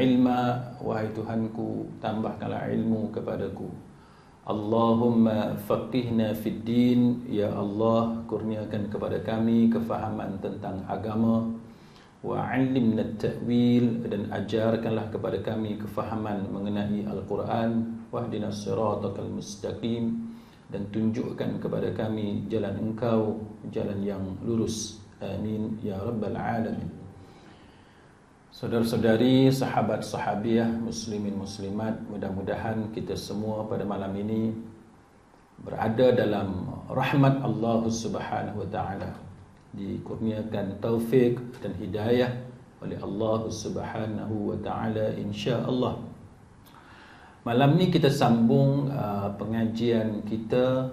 ilma, wahai Tuhanku, tambahkanlah ilmu kepadaku. Allahumma faqihna fid din, ya Allah, kurniakan kepada kami kefahaman tentang agama. Wa 'allimna at-ta'wil, dan ajarkanlah kepada kami kefahaman mengenai Al-Quran. Wahdinas siratal mustaqim, dan tunjukkan kepada kami jalan Engkau, jalan yang lurus. Amin ya rabbal alamin. Saudara-saudari, sahabat sahabiah, muslimin muslimat, mudah-mudahan kita semua pada malam ini berada dalam rahmat Allah Subhanahu wa taala, dikurniakan taufik dan hidayah oleh Allah Subhanahu wa taala insya-Allah. Malam ni kita sambung pengajian kita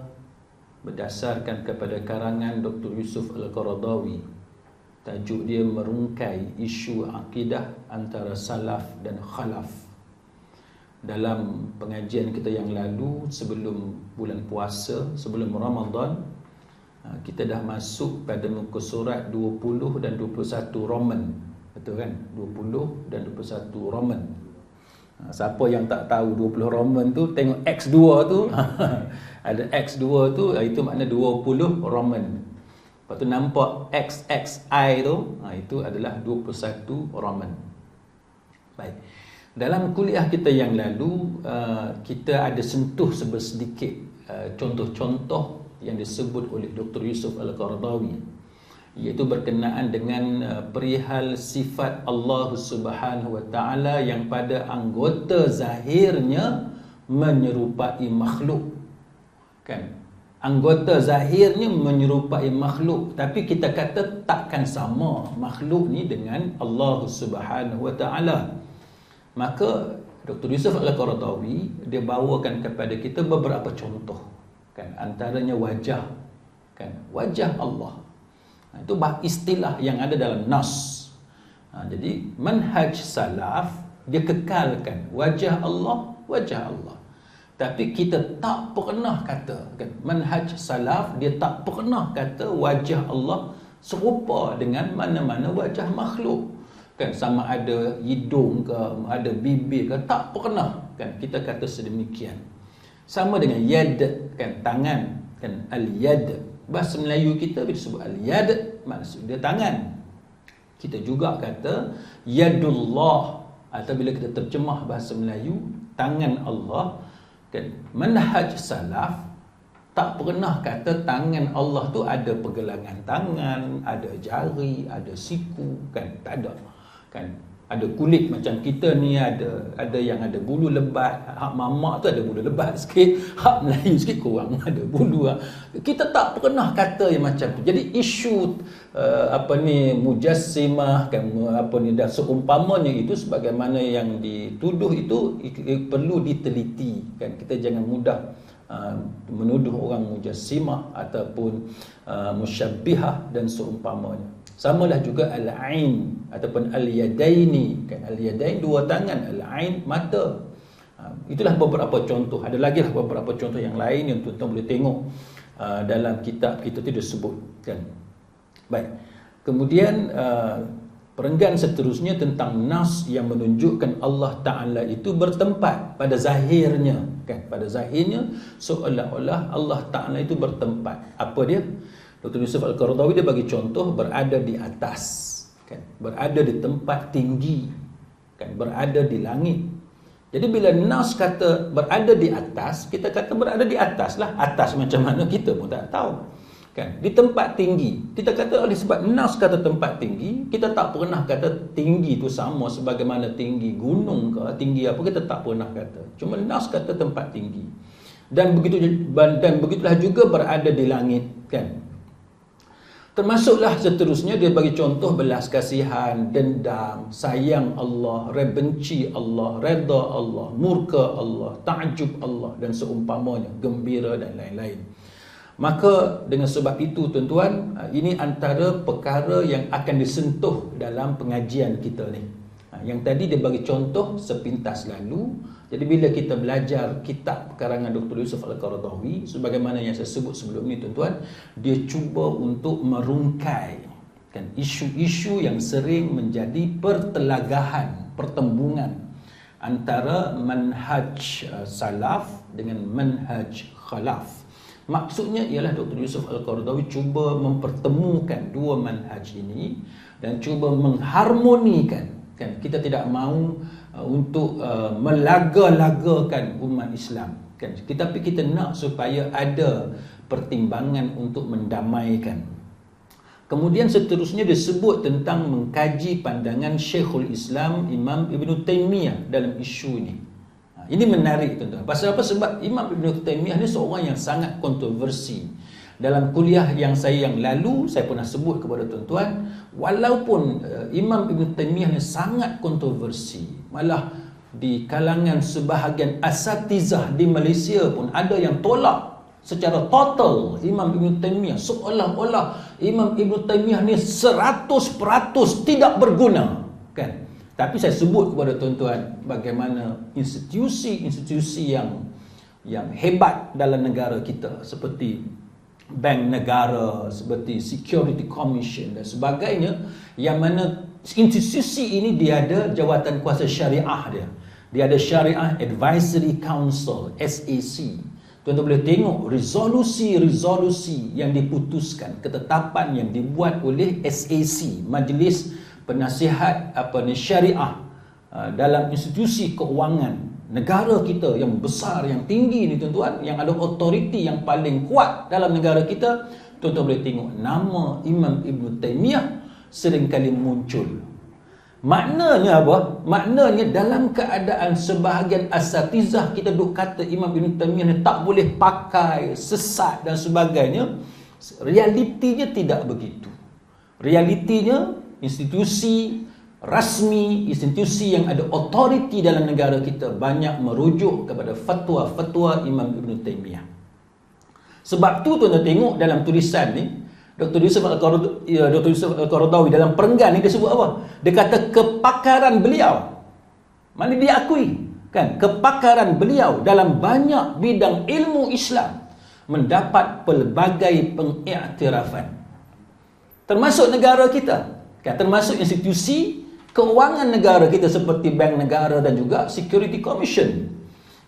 berdasarkan kepada karangan Dr. Yusuf Al-Qaradawi. Tajuk dia merungkai isu akidah antara salaf dan khalaf. Dalam pengajian kita yang lalu, sebelum bulan puasa, sebelum Ramadan, kita dah masuk pada muka surat 20 dan 21 Roman. Betul kan? 20 dan 21 Roman. Siapa yang tak tahu 20 Roman tu, tengok X2 tu. Ada X2 tu, itu makna 20 Roman. Lepas tu nampak XXI tu, itu adalah 21 Roman. Baik. Dalam kuliah kita yang lalu, kita ada sentuh sedikit contoh-contoh yang disebut oleh Dr. Yusuf Al-Qaradawi, iaitu berkenaan dengan perihal sifat Allah Subhanahu wa taala yang pada anggota zahirnya menyerupai makhluk. Kan? Anggota zahirnya menyerupai makhluk, tapi kita kata takkan sama makhluk ni dengan Allah Subhanahu wa taala. Maka Dr. Yusuf Al-Qaradawi dia bawakan kepada kita beberapa contoh, kan, antaranya wajah, kan, wajah Allah. Itu istilah yang ada dalam nas. Jadi manhaj salaf dia kekalkan wajah Allah, wajah Allah. Tapi kita tak pernah kata, kan, manhaj salaf dia tak pernah kata wajah Allah serupa dengan mana-mana wajah makhluk. Kan, sama ada hidung ke, ada bibir ke, tak pernah, kan, kita kata sedemikian. Sama dengan yad, kan, tangan, kan, al-yad. Bahasa Melayu kita bila sebut al-yad, maksud dia tangan. Kita juga kata yadullah, atau bila kita terjemah bahasa Melayu, tangan Allah. Kan, manhaj salaf tak pernah kata tangan Allah tu ada pergelangan tangan, ada jari, ada siku, kan, tak ada. Kan, ada kulit macam kita ni, ada yang ada bulu lebat. Hak mamak tu ada bulu lebat sikit, hak Melayu sikit kurang ada bulu. Kita tak pernah kata yang macam tu. Jadi isu mujassimah, kan, dan seumpamanya itu sebagaimana yang dituduh itu perlu diteliti, kan. Kita jangan mudah menuduh orang mujassimah ataupun musyabbihah dan seumpamanya. Samalah juga al-ain ataupun al-yadaini, kan, al-yadain dua tangan, al-ain mata. Itulah beberapa contoh. Ada lagi lah beberapa contoh yang lain yang tuan-tuan boleh tengok dalam kitab kita tu disebut, kan. Baik. Kemudian perenggan seterusnya tentang nas yang menunjukkan Allah Taala itu bertempat pada zahirnya, kan, pada zahirnya seolah-olah Allah Taala itu bertempat. Apa dia? Dr. Yusuf Al-Qaradawi dia bagi contoh berada di atas, kan, berada di tempat tinggi, kan, berada di langit. Jadi bila nas kata berada di atas, kita kata berada di atas lah. Atas macam mana kita pun tak tahu, kan. Di tempat tinggi, kita kata oleh sebab nas kata tempat tinggi, kita tak pernah kata tinggi tu sama sebagaimana tinggi gunung ke, tinggi apa, kita tak pernah kata. Cuma nas kata tempat tinggi. Dan begitulah juga berada di langit, kan. Termasuklah seterusnya dia bagi contoh belas kasihan, dendam, sayang Allah, benci Allah, redha Allah, murka Allah, ta'jub Allah dan seumpamanya, gembira dan lain-lain. Maka dengan sebab itu tuan-tuan, ini antara perkara yang akan disentuh dalam pengajian kita ni. Yang tadi dia bagi contoh sepintas lalu. Jadi bila kita belajar kitab karangan Dr. Yusuf Al-Qaradawi, sebagaimana yang saya sebut sebelum ni tuan-tuan, dia cuba untuk merungkai kan, isu-isu yang sering menjadi pertelagahan, pertembungan antara manhaj salaf dengan manhaj khalaf. Maksudnya ialah Dr. Yusuf Al-Qaradawi cuba mempertemukan dua manhaj ini dan cuba mengharmonikan, kan. Kita tidak mahu untuk melaga-lagakan umat Islam, kan. Tapi kita nak supaya ada pertimbangan untuk mendamaikan. Kemudian seterusnya disebut tentang mengkaji pandangan Syekhul Islam Imam Ibn Taymiyah dalam isu ini. Ini menarik, tuan-tuan. Pasal apa? Sebab Imam Ibn Taymiyah ni seorang yang sangat kontroversi. Dalam kuliah yang lalu, saya pernah sebut kepada tuan-tuan, walaupun Imam Ibn Taymiyah ni sangat kontroversi, malah di kalangan sebahagian asatizah di Malaysia pun ada yang tolak secara total Imam Ibn Taymiyah, seolah-olah Imam Ibn Taymiyah ni 100% tidak berguna, kan. Tapi saya sebut kepada tuan-tuan bagaimana institusi-institusi yang hebat dalam negara kita, seperti Bank Negara, seperti Security Commission dan sebagainya, yang mana institusi ini dia ada jawatan kuasa syariah dia. Dia ada Syariah Advisory Council, SAC. Tuan-tuan boleh tengok resolusi-resolusi yang diputuskan, ketetapan yang dibuat oleh SAC, Majlis Penasihat Syariah dalam institusi keuangan negara kita yang besar, yang tinggi ni tuan-tuan, yang ada otoriti yang paling kuat dalam negara kita. Tuan-tuan boleh tengok nama Imam Ibn Taymiyah seringkali muncul. Maknanya apa? Maknanya dalam keadaan sebahagian asatizah kita duk kata Imam Ibn Taymiyah ni tak boleh pakai, sesat dan sebagainya, realitinya tidak begitu. Realitinya institusi rasmi, institusi yang ada otoriti dalam negara kita banyak merujuk kepada fatwa-fatwa Imam Ibn Taymiyah. Sebab tu tuan-tuan tengok dalam tulisan ni, Dr. Yusuf Al-Qaradawi dalam perenggan ni dia sebut apa? Dia kata kepakaran beliau, mana dia akui, kan, kepakaran beliau dalam banyak bidang ilmu Islam mendapat pelbagai pengiktirafan, termasuk negara kita, kan, termasuk institusi keuangan negara kita seperti Bank Negara dan juga Security Commission.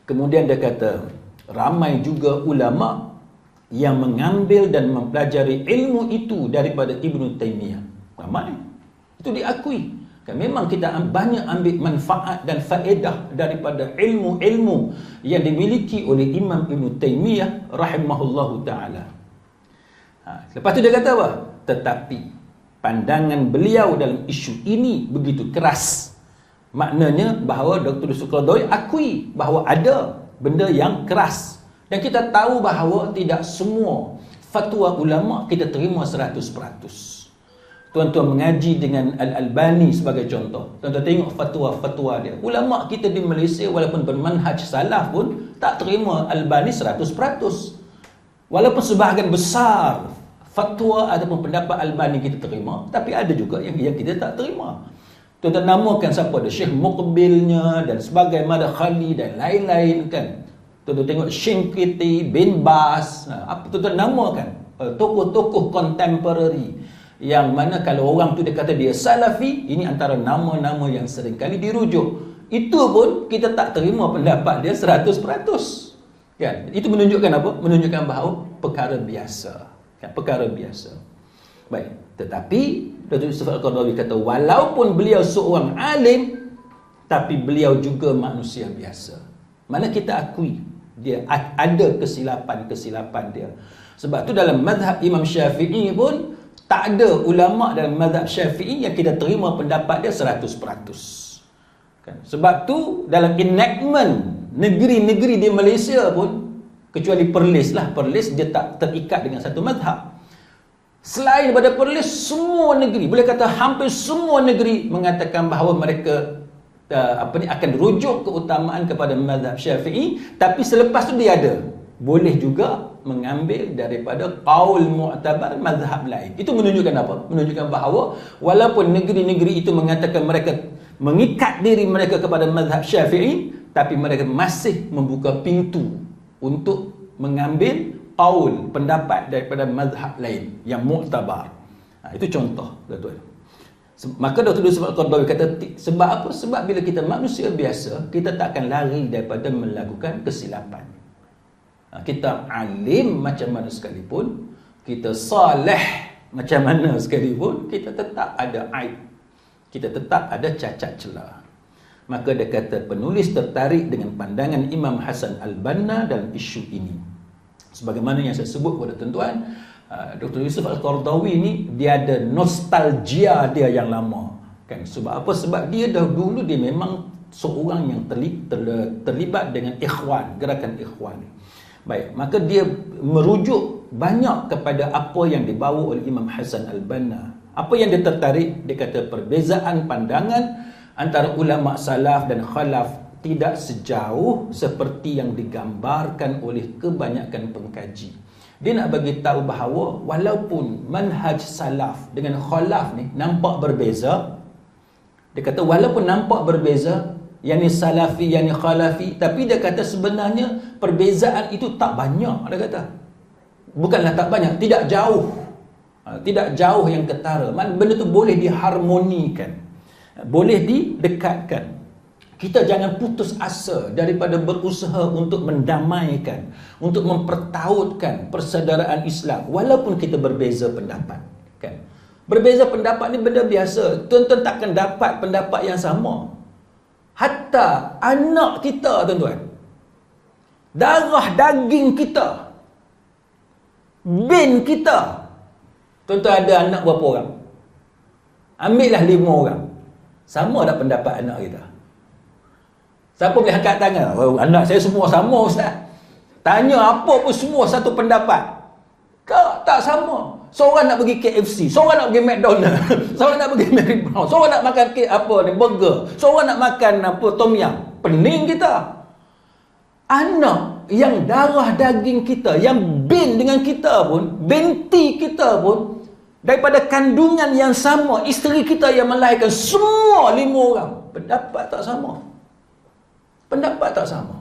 Kemudian dia kata ramai juga ulama yang mengambil dan mempelajari ilmu itu daripada Ibn Taymiyah. Ramai. Itu diakui. Kan, memang kita banyak ambil manfaat dan faedah daripada ilmu-ilmu yang dimiliki oleh Imam Ibn Taymiyah rahimahullahu ta'ala. Lepas tu dia kata apa? Tetapi pandangan beliau dalam isu ini begitu keras. Maknanya bahawa Dr. Yusuf Al-Qaradawi akui bahawa ada benda yang keras. Dan kita tahu bahawa tidak semua fatwa ulama kita terima 100%. Tuan-tuan mengaji dengan Al-Albani sebagai contoh. Tuan-tuan tengok fatwa-fatwa dia. Ulama kita di Malaysia walaupun bermanhaj salaf pun tak terima Albani 100%. Walaupun sebahagian besar fatwa ataupun pendapat Albani kita terima, tapi ada juga yang kita tak terima. Tuan-tuan namakan siapa ada Syekh Muqbilnya dan sebagainya, Madkhali dan lain-lain, kan. Tuan-tuan tengok Shinqiti, Bin Bas, apa tuan-tuan namakan tokoh-tokoh contemporary yang mana kalau orang tu dia kata dia salafi, ini antara nama-nama yang sering kali dirujuk. Itu pun kita tak terima pendapat dia 100%. Kan? Itu menunjukkan apa? Menunjukkan bahawa perkara biasa. Kan? Perkara biasa. Baik, tetapi Dr. Yusuf Al-Qaradawi kata walaupun beliau seorang alim, tapi beliau juga manusia biasa. Mana kita akui dia ada kesilapan-kesilapan dia. Sebab tu dalam mazhab Imam Syafi'i pun tak ada ulama dalam mazhab Syafi'i yang kita terima pendapat dia 100%. Kan? Sebab tu dalam enactment negeri-negeri di Malaysia pun, kecuali Perlis lah, Perlis dia tak terikat dengan satu mazhab. Selain daripada Perlis, semua negeri, boleh kata hampir semua negeri mengatakan bahawa mereka akan rujuk keutamaan kepada mazhab Syafi'i, tapi selepas tu dia ada boleh juga mengambil daripada qaul mu'tabar mazhab lain. Itu menunjukkan apa? Menunjukkan bahawa walaupun negeri-negeri itu mengatakan mereka mengikat diri mereka kepada mazhab Syafi'i, tapi mereka masih membuka pintu untuk mengambil qaul, pendapat daripada mazhab lain yang mu'tabar. Itu contoh, tuan-tuan. Maka Dr. Yusuf Al-Qaradawi kata, sebab apa? Sebab bila kita manusia biasa, kita tak akan lari daripada melakukan kesilapan. Kita alim macam mana sekalipun, kita saleh macam mana sekalipun, kita tetap ada aib, kita tetap ada cacat celah. Maka dia kata penulis tertarik dengan pandangan Imam Hasan Al-Banna dalam isu ini. Sebagaimana yang saya sebut kepada tuan-tuan, Dr. Yusuf Al-Qaradawi ni dia ada nostalgia dia yang lama, kan? Sebab apa? Sebab dia dahulu dia memang seorang yang terlibat dengan ikhwan, gerakan ikhwan. Baik, maka dia merujuk banyak kepada apa yang dibawa oleh Imam Hasan Al-Banna. Apa yang dia tertarik? Dia kata perbezaan pandangan antara ulama salaf dan khalaf tidak sejauh seperti yang digambarkan oleh kebanyakan pengkaji. Dia nak bagi tahu bahawa walaupun manhaj salaf dengan khalaf ni nampak berbeza, dia kata walaupun nampak berbeza, yang ni salafi, yang ni khalafi, tapi dia kata sebenarnya perbezaan itu tak banyak. Dia kata bukanlah tak banyak, tidak jauh, tidak jauh yang ketara. Benda tu boleh diharmonikan, boleh didekatkan. Kita jangan putus asa daripada berusaha untuk mendamaikan, untuk mempertautkan persaudaraan Islam walaupun kita berbeza pendapat, kan? Berbeza pendapat ni benda biasa. Tuan-tuan takkan dapat pendapat yang sama. Hatta anak kita, tuan-tuan, darah daging kita, bin kita. Tuan-tuan ada anak berapa orang? Ambillah 5 orang. Sama tak pendapat anak kita? Siapa boleh angkat tangan? Oh, anak saya semua sama, Ustaz. Tanya apa pun semua satu pendapat. Tak sama. Seorang nak pergi KFC, seorang nak pergi McDonald, seorang nak pergi Mary Brown, seorang nak makan burger, seorang nak makan tom yum. Pening kita. Anak yang darah daging kita, yang bin dengan kita pun, binti kita pun, daripada kandungan yang sama, isteri kita yang melahirkan, semua 5 orang. Pendapat tak sama. Pendapat tak sama.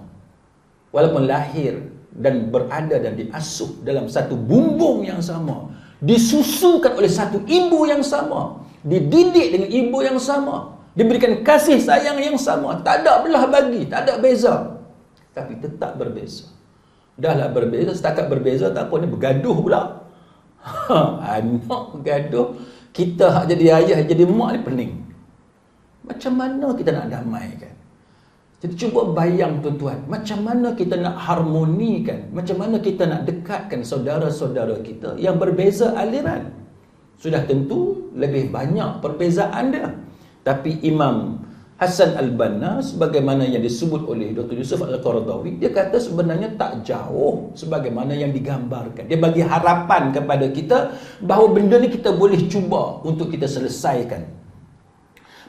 Walaupun lahir dan berada dan diasuh dalam satu bumbung yang sama, disusukan oleh satu ibu yang sama, dididik dengan ibu yang sama, diberikan kasih sayang yang sama, tak ada belah bagi, tak ada beza, tapi tetap berbeza. Dahlah berbeza, setakat berbeza tak apa ni, bergaduh pula. Anak bergaduh, kita hak jadi ayah, jadi mak ni pening. Macam mana kita nak damaikan? Jadi cuba bayang tuan-tuan, macam mana kita nak harmonikan, macam mana kita nak dekatkan saudara-saudara kita yang berbeza aliran. Sudah tentu lebih banyak perbezaan dia. Tapi Imam Hasan Al-Banna, sebagaimana yang disebut oleh Dr. Yusuf Al-Qaradawi, dia kata sebenarnya tak jauh sebagaimana yang digambarkan. Dia bagi harapan kepada kita bahawa benda ni kita boleh cuba untuk kita selesaikan.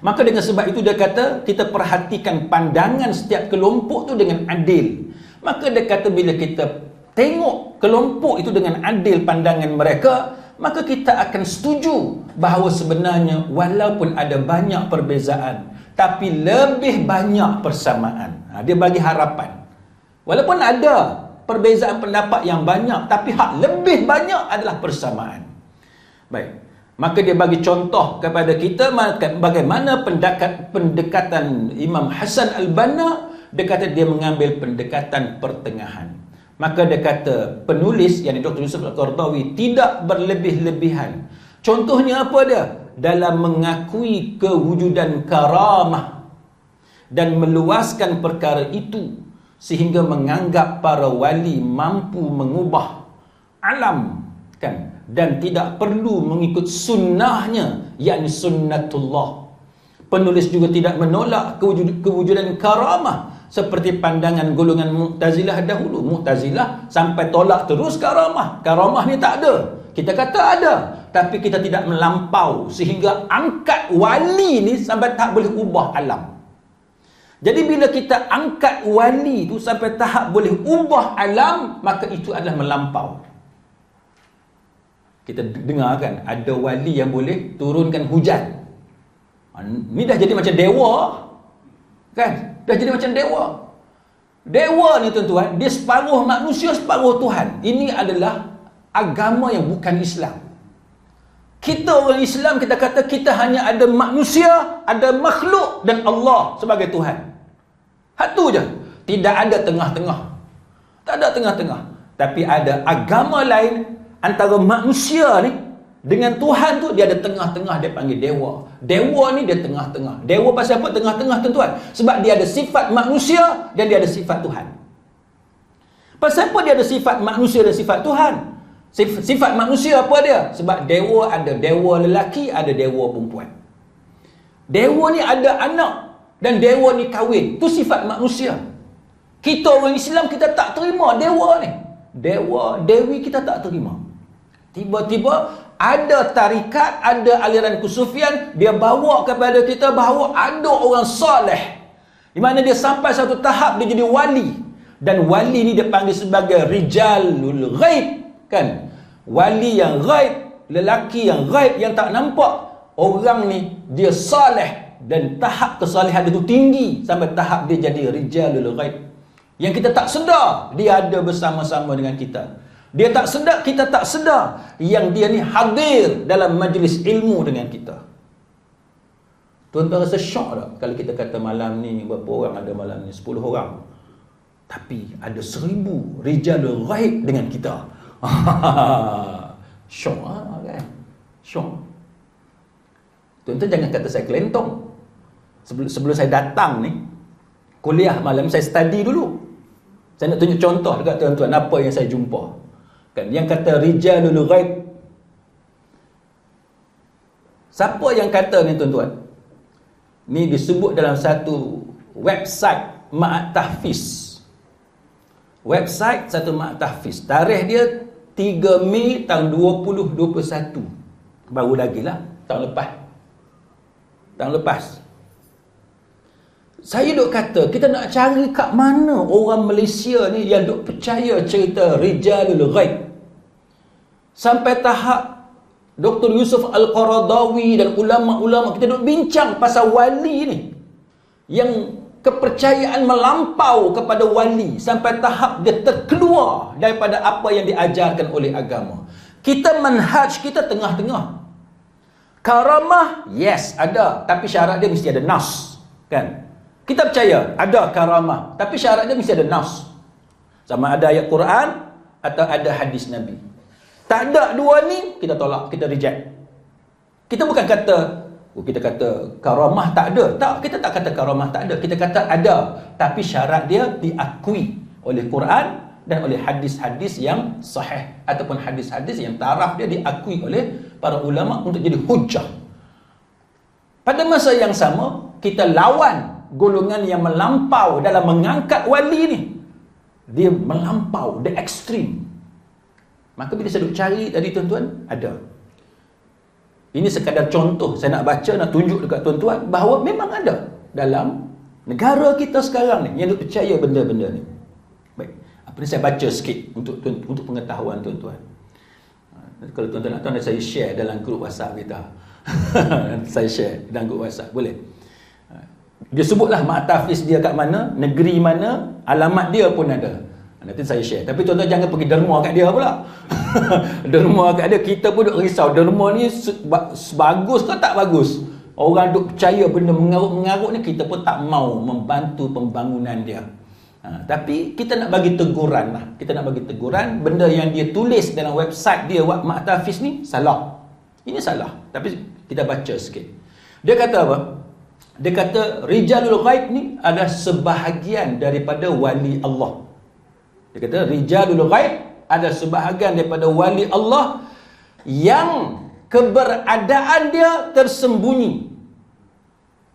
Maka dengan sebab itu dia kata kita perhatikan pandangan setiap kelompok tu dengan adil. Maka dia kata bila kita tengok kelompok itu dengan adil pandangan mereka, maka kita akan setuju bahawa sebenarnya walaupun ada banyak perbezaan, tapi lebih banyak persamaan. Dia bagi harapan. Walaupun ada perbezaan pendapat yang banyak, tapi hak lebih banyak adalah persamaan. Baik. Maka dia bagi contoh kepada kita bagaimana pendekatan Imam Hasan Al-Banna. Dia kata dia mengambil pendekatan pertengahan. Maka dia kata penulis, yakni Dr. Yusuf Al-Qaradawi, tidak berlebih-lebihan. Contohnya apa dia? Dalam mengakui kewujudan karamah dan meluaskan perkara itu sehingga menganggap para wali mampu mengubah alam, kan? Dan tidak perlu mengikut sunnahnya, yakni sunnatullah. Penulis juga tidak menolak kewujudan karamah seperti pandangan golongan Mu'tazilah dahulu. Mu'tazilah sampai tolak terus karamah. Karamah ni tak ada. Kita kata ada, tapi kita tidak melampau sehingga angkat wali ni sampai tak boleh ubah alam. Jadi bila kita angkat wali tu sampai tahap boleh ubah alam, maka itu adalah melampau. Kita dengar kan, ada wali yang boleh turunkan hujan. Ni dah jadi macam dewa, kan? Dah jadi macam dewa. Dewa ni tuan-tuan, dia separuh manusia, separuh Tuhan. Ini adalah agama yang bukan Islam. Kita orang Islam, kita kata kita hanya ada manusia, ada makhluk dan Allah sebagai Tuhan. Satu je. Tidak ada tengah-tengah. Tak ada tengah-tengah. Tapi ada agama lain antara manusia ni dengan Tuhan tu, dia ada tengah-tengah, dia panggil dewa. Dewa ni dia tengah-tengah. Dewa pasal apa tengah-tengah, tuan-tuan? Sebab dia ada sifat manusia dan dia ada sifat Tuhan. Pasal apa dia ada sifat manusia dan sifat Tuhan? Sifat manusia apa dia? Sebab dewa ada dewa lelaki, ada dewa perempuan. Dewa ni ada anak dan dewa ni kahwin. Tu sifat manusia. Kita orang Islam, kita tak terima dewa ni. Dewa, dewi kita tak terima. Tiba-tiba ada tarikat, ada aliran kesufian, dia bawa kepada kita bahawa ada orang soleh, di mana dia sampai satu tahap dia jadi wali. Dan wali ni dia panggil sebagai rijalul ghaib. Kan? Wali yang ghaib, lelaki yang ghaib, yang tak nampak. Orang ni dia soleh dan tahap kesalehan dia tu tinggi sampai tahap dia jadi rijalul ghaib. Yang kita tak sedar dia ada bersama-sama dengan kita. Dia tak sedar, kita tak sedar yang dia ni hadir dalam majlis ilmu dengan kita. Tuan-tuan rasa syok tak kalau kita kata malam ni berapa orang ada malam ni? 10 orang. Tapi ada 1000 rijalul ghaib dengan kita. Syok kan? Syok. Tuan-tuan jangan kata saya kelentong. Sebelum saya datang ni, kuliah malam, saya study dulu. Saya nak tunjuk contoh dekat tuan-tuan apa yang saya jumpa. Kan, yang kata rijalul ghaib. Siapa yang kata ni tuan-tuan? Ni disebut dalam satu website Ma'at Tahfiz. Website satu Ma'at Tahfiz. Tarikh dia 3 Mei tahun 2021. Baru lagi lah, tahun lepas. Tahun lepas. Saya duk kata, kita nak cari kat mana orang Malaysia ni yang duk percaya cerita rijalul ghaib. Sampai tahap Dr. Yusuf Al-Qaradawi dan ulama-ulama kita duk bincang pasal wali ni. Yang kepercayaan melampau kepada wali sampai tahap dia terkeluar daripada apa yang diajarkan oleh agama. Kita manhaj kita tengah-tengah. Karamah, yes, ada. Tapi syarat dia mesti ada nas. Kan? Kita percaya ada karamah, tapi syarat dia mesti ada nas. Sama ada ayat Quran atau ada hadis Nabi. Tak ada dua ni, kita tolak, kita reject. Kita bukan kata, kita kata karamah tak ada. Tak, kita tak kata karamah tak ada. Kita kata ada, tapi syarat dia diakui oleh Quran dan oleh hadis-hadis yang sahih ataupun hadis-hadis yang taraf dia diakui oleh para ulama untuk jadi hujjah. Pada masa yang sama, kita lawan golongan yang melampau dalam mengangkat wali ni. Dia melampau, dia ekstrim. Maka bila saya duk cari tadi tuan-tuan, ada. Ini sekadar contoh, saya nak baca, nak tunjuk dekat tuan-tuan bahawa memang ada dalam negara kita sekarang ni yang duk percaya benda-benda ni. Baik, apa ni saya baca sikit untuk pengetahuan tuan-tuan. Kalau tuan-tuan nak tahu, saya share dalam grup WhatsApp kita. Saya share dalam grup WhatsApp, boleh? Dia sebutlah Ma'at Tahfiz dia kat mana, negeri mana, alamat dia pun ada. Nanti saya share. Tapi tuan-tuan jangan pergi derma kat dia pula. Derma kat dia, kita pun duk risau. Derma ni bagus ke tak bagus? Orang duk percaya benda mengarut-mengarut ni, kita pun tak mau membantu pembangunan dia. Tapi kita nak bagi teguran lah. Kita nak bagi teguran, benda yang dia tulis dalam website dia, Ma'at Tahfiz ni, salah. Ini salah. Tapi kita baca sikit. Dia kata apa? Dia kata rijalul ghaib ni adalah sebahagian daripada wali Allah. Dia kata rijalul ghaib adalah sebahagian daripada wali Allah yang keberadaan dia tersembunyi.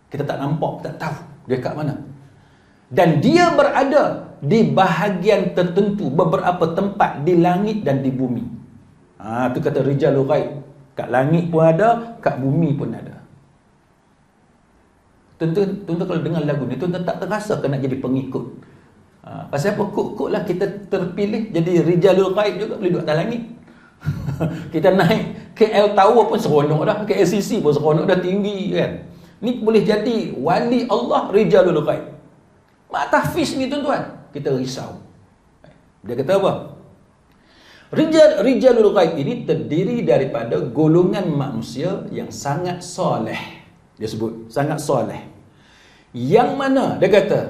Kita tak nampak, tak tahu dia kat mana. Dan dia berada di bahagian tertentu, beberapa tempat di langit dan di bumi. Itu kata rijalul ghaib. Kat langit pun ada, kat bumi pun ada. Tuan-tuan kalau dengar lagu ni, tuan-tuan tak terasa ke nak jadi pengikut. Pasal apa? Kut-kut lah kita terpilih jadi rijalul ghaib juga, boleh duduk atas langit. Kita naik KL Tower pun seronok dah, KLCC pun seronok dah, tinggi kan. Ni boleh jadi wali Allah rijalul ghaib. Ma'at Tahfiz ni tuan-tuan, kita risau. Dia kata apa? Rijalul ghaib ini terdiri daripada golongan manusia yang sangat soleh. Dia sebut sangat soleh. Yang mana dia kata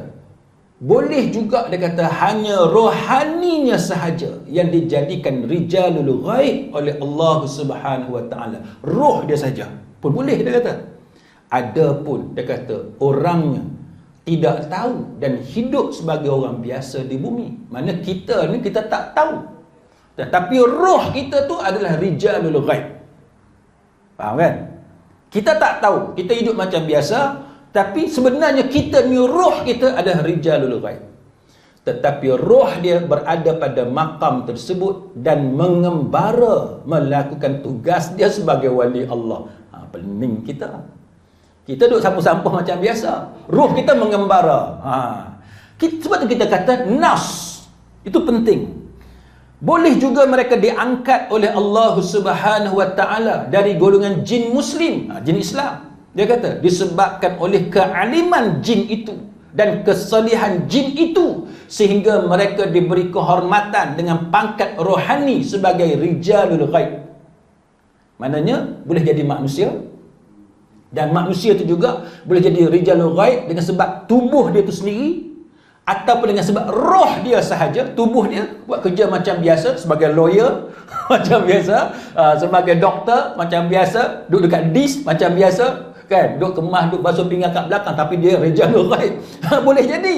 boleh juga dia kata hanya rohaninya sahaja yang dijadikan rijalul ghaib oleh Allah Subhanahu wa taala. Roh dia saja pun boleh dia kata. Ada pun dia kata orangnya tidak tahu dan hidup sebagai orang biasa di bumi. Mana kita ni kita tak tahu. Tetapi roh kita tu adalah rijalul ghaib. Faham kan? Kita tak tahu, kita hidup macam biasa, tapi sebenarnya kita ni roh kita adalah rijalul ghaib. Tetapi roh dia berada pada makam tersebut dan mengembara melakukan tugas dia sebagai wali Allah. Pening kita. Kita duduk sampah-sampah macam biasa. Roh kita mengembara. Sebab tu kita kata nas. Itu penting. Boleh juga mereka diangkat oleh Allah Subhanahu wa taala dari golongan jin muslim, jin Islam. Dia kata disebabkan oleh kealiman jin itu dan kesalihan jin itu sehingga mereka diberi kehormatan dengan pangkat rohani sebagai rijalul ghaib. Maknanya boleh jadi manusia dan manusia itu juga boleh jadi rijalul ghaib dengan sebab tubuh dia itu sendiri ataupun dengan sebab roh dia sahaja, tubuh dia buat kerja macam biasa sebagai lawyer macam biasa, sebagai doktor macam biasa, duduk dekat dis macam biasa kan, duduk kemas, duduk basuh pinggan kat belakang, tapi dia rijalul ghaib. Boleh jadi.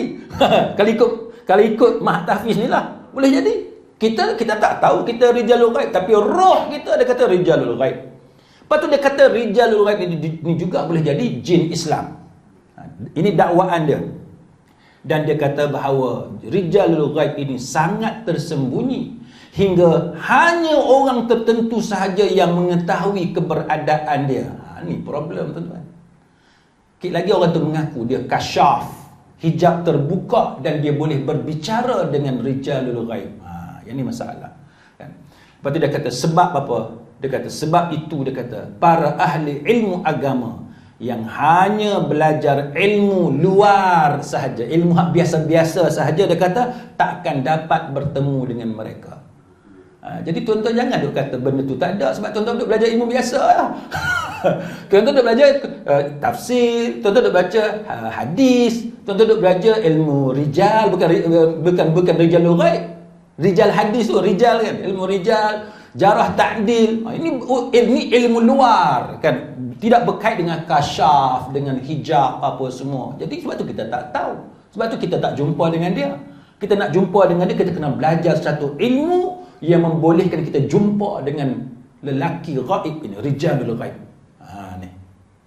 Kalau ikut Mat Hafiz ni lah, boleh jadi. Kita tak tahu kita rijalul ghaib, tapi roh kita ada kata rijalul ghaib. Lepas tu dia kata rijalul ghaib ni juga boleh jadi jin Islam. Ini dakwaan dia. Dan dia kata bahawa rijalul ghaib ini sangat tersembunyi hingga hanya orang tertentu sahaja yang mengetahui keberadaan dia. Ni problem tuan-tuan. Sikit lagi orang tu mengaku dia kasyaf, hijab terbuka dan dia boleh berbicara dengan rijalul ghaib. Yang ni masalah kan. Lepas tu dia kata sebab apa? Dia kata sebab itu dia kata para ahli ilmu agama yang hanya belajar ilmu luar sahaja, ilmu biasa-biasa sahaja, dia kata tak akan dapat bertemu dengan mereka. Jadi tuan-tuan jangan duk kata benda tu tak ada, sebab tuan-tuan duk belajar ilmu biasa lah. Tuan-tuan duk belajar tafsir, tuan-tuan duk baca hadis, tuan-tuan duk belajar ilmu rijal, bukan rijalul ghaib. Rijal hadis tu rijal kan, ilmu rijal, jarah ta'dil. Ini ilmu luar kan, tidak berkait dengan kasyaf, dengan hijab apa semua. Jadi sebab tu kita tak tahu. Sebab tu kita tak jumpa dengan dia. Kita nak jumpa dengan dia, kita kena belajar satu ilmu yang membolehkan kita jumpa dengan lelaki ghaib ini, rijalul ghaib. Ni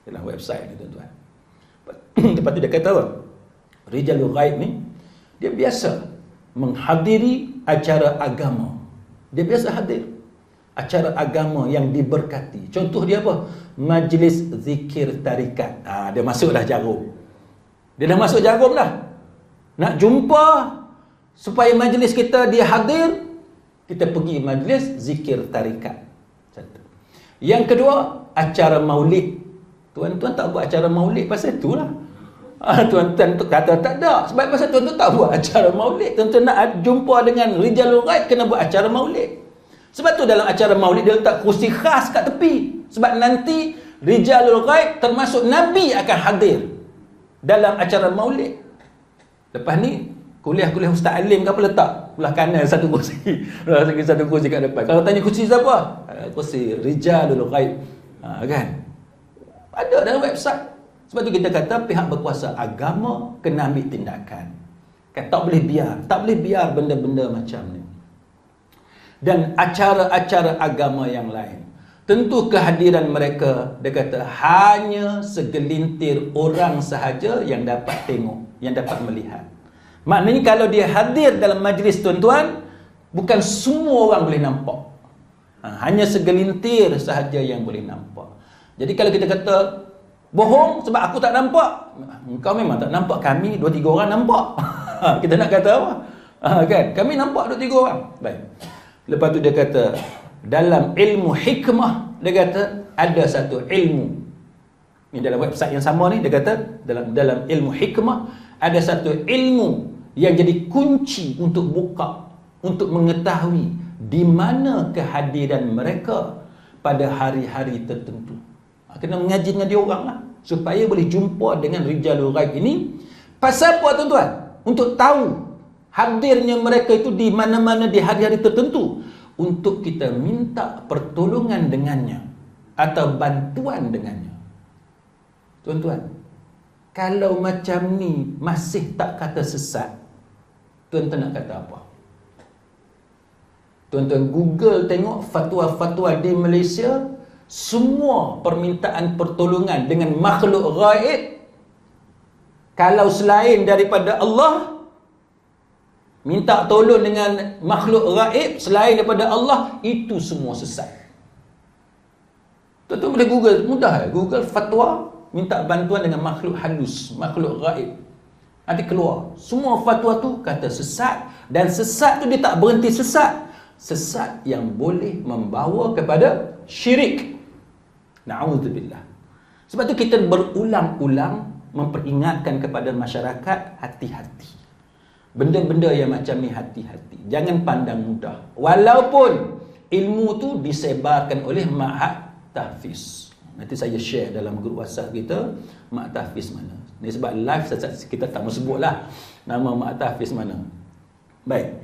dalam website ni tuan-tuan. Lepas tu dia kata apa? Rijalul ghaib ni dia biasa menghadiri acara agama. Dia biasa hadir acara agama yang diberkati. Contoh dia apa? Majlis zikir tarikat. Dia masuk dah jarum. Dia dah masuk jarum dah. Nak jumpa supaya majlis kita dia hadir, kita pergi majlis zikir tarikat. Satu. Yang kedua, acara maulid. Tuan-tuan tak buat acara maulid pasal itulah. Tuan-tuan kata tak ada. Sebab pasal tuan-tuan tak buat acara maulid. Tuan-tuan nak jumpa dengan rijalul ghaib, kena buat acara maulid. Sebab tu dalam acara maulid dia letak kursi khas kat tepi. Sebab nanti rijalul ghaib termasuk Nabi akan hadir dalam acara maulid. Lepas ni kuliah-kuliah Ustaz Alim ke apa letak belah kanan satu kursi. Satu kursi kat depan. Kalau tanya kursi siapa? Kursi rijalul ghaib. Kan? Ada dalam website. Sebab tu kita kata pihak berkuasa agama kena ambil tindakan. Kan tak boleh biar benda-benda macam ni. Dan acara-acara agama yang lain, tentu kehadiran mereka, dia kata hanya segelintir orang sahaja yang dapat tengok, yang dapat melihat. Maknanya kalau dia hadir dalam majlis tuan-tuan, bukan semua orang boleh nampak. Hanya segelintir sahaja yang boleh nampak. Jadi kalau kita kata bohong sebab aku tak nampak, engkau memang tak nampak, kami 2-3 orang nampak. Kita nak kata apa? Kan? Kami nampak 2-3 orang. Baik. Lepas tu dia kata dalam ilmu hikmah, dia kata ada satu ilmu. Ni dalam website yang sama ni dia kata dalam ilmu hikmah ada satu ilmu yang jadi kunci untuk buka, untuk mengetahui di mana kehadiran mereka pada hari-hari tertentu. Kena mengaji dengan dia orang lah, supaya boleh jumpa dengan rijalul ghaib ini. Pasal apa tuan-tuan? Untuk tahu hadirnya mereka itu di mana-mana di hari-hari tertentu, untuk kita minta pertolongan dengannya atau bantuan dengannya. Tuan-tuan, kalau macam ni masih tak kata sesat, tuan-tuan nak kata apa? Tuan-tuan Google tengok fatwa-fatwa di Malaysia, semua permintaan pertolongan dengan makhluk gaib, kalau selain daripada Allah, minta tolong dengan makhluk gaib selain daripada Allah, itu semua sesat. Tuan-tuan boleh Google, mudah. Google fatwa minta bantuan dengan makhluk halus, makhluk gaib, nanti keluar semua fatwa tu kata sesat. Dan sesat tu dia tak berhenti sesat, sesat yang boleh membawa kepada syirik. Na'udzubillah. Sebab tu kita berulang-ulang memperingatkan kepada masyarakat, hati-hati. Benda-benda yang macam ni hati-hati. Jangan pandang mudah. Walaupun ilmu tu disebarkan oleh ma'had tahfiz. Nanti saya share dalam grup WhatsApp kita, ma'had tahfiz mana. Ni sebab live kita tak mau sebut lah nama ma'had tahfiz mana. Baik.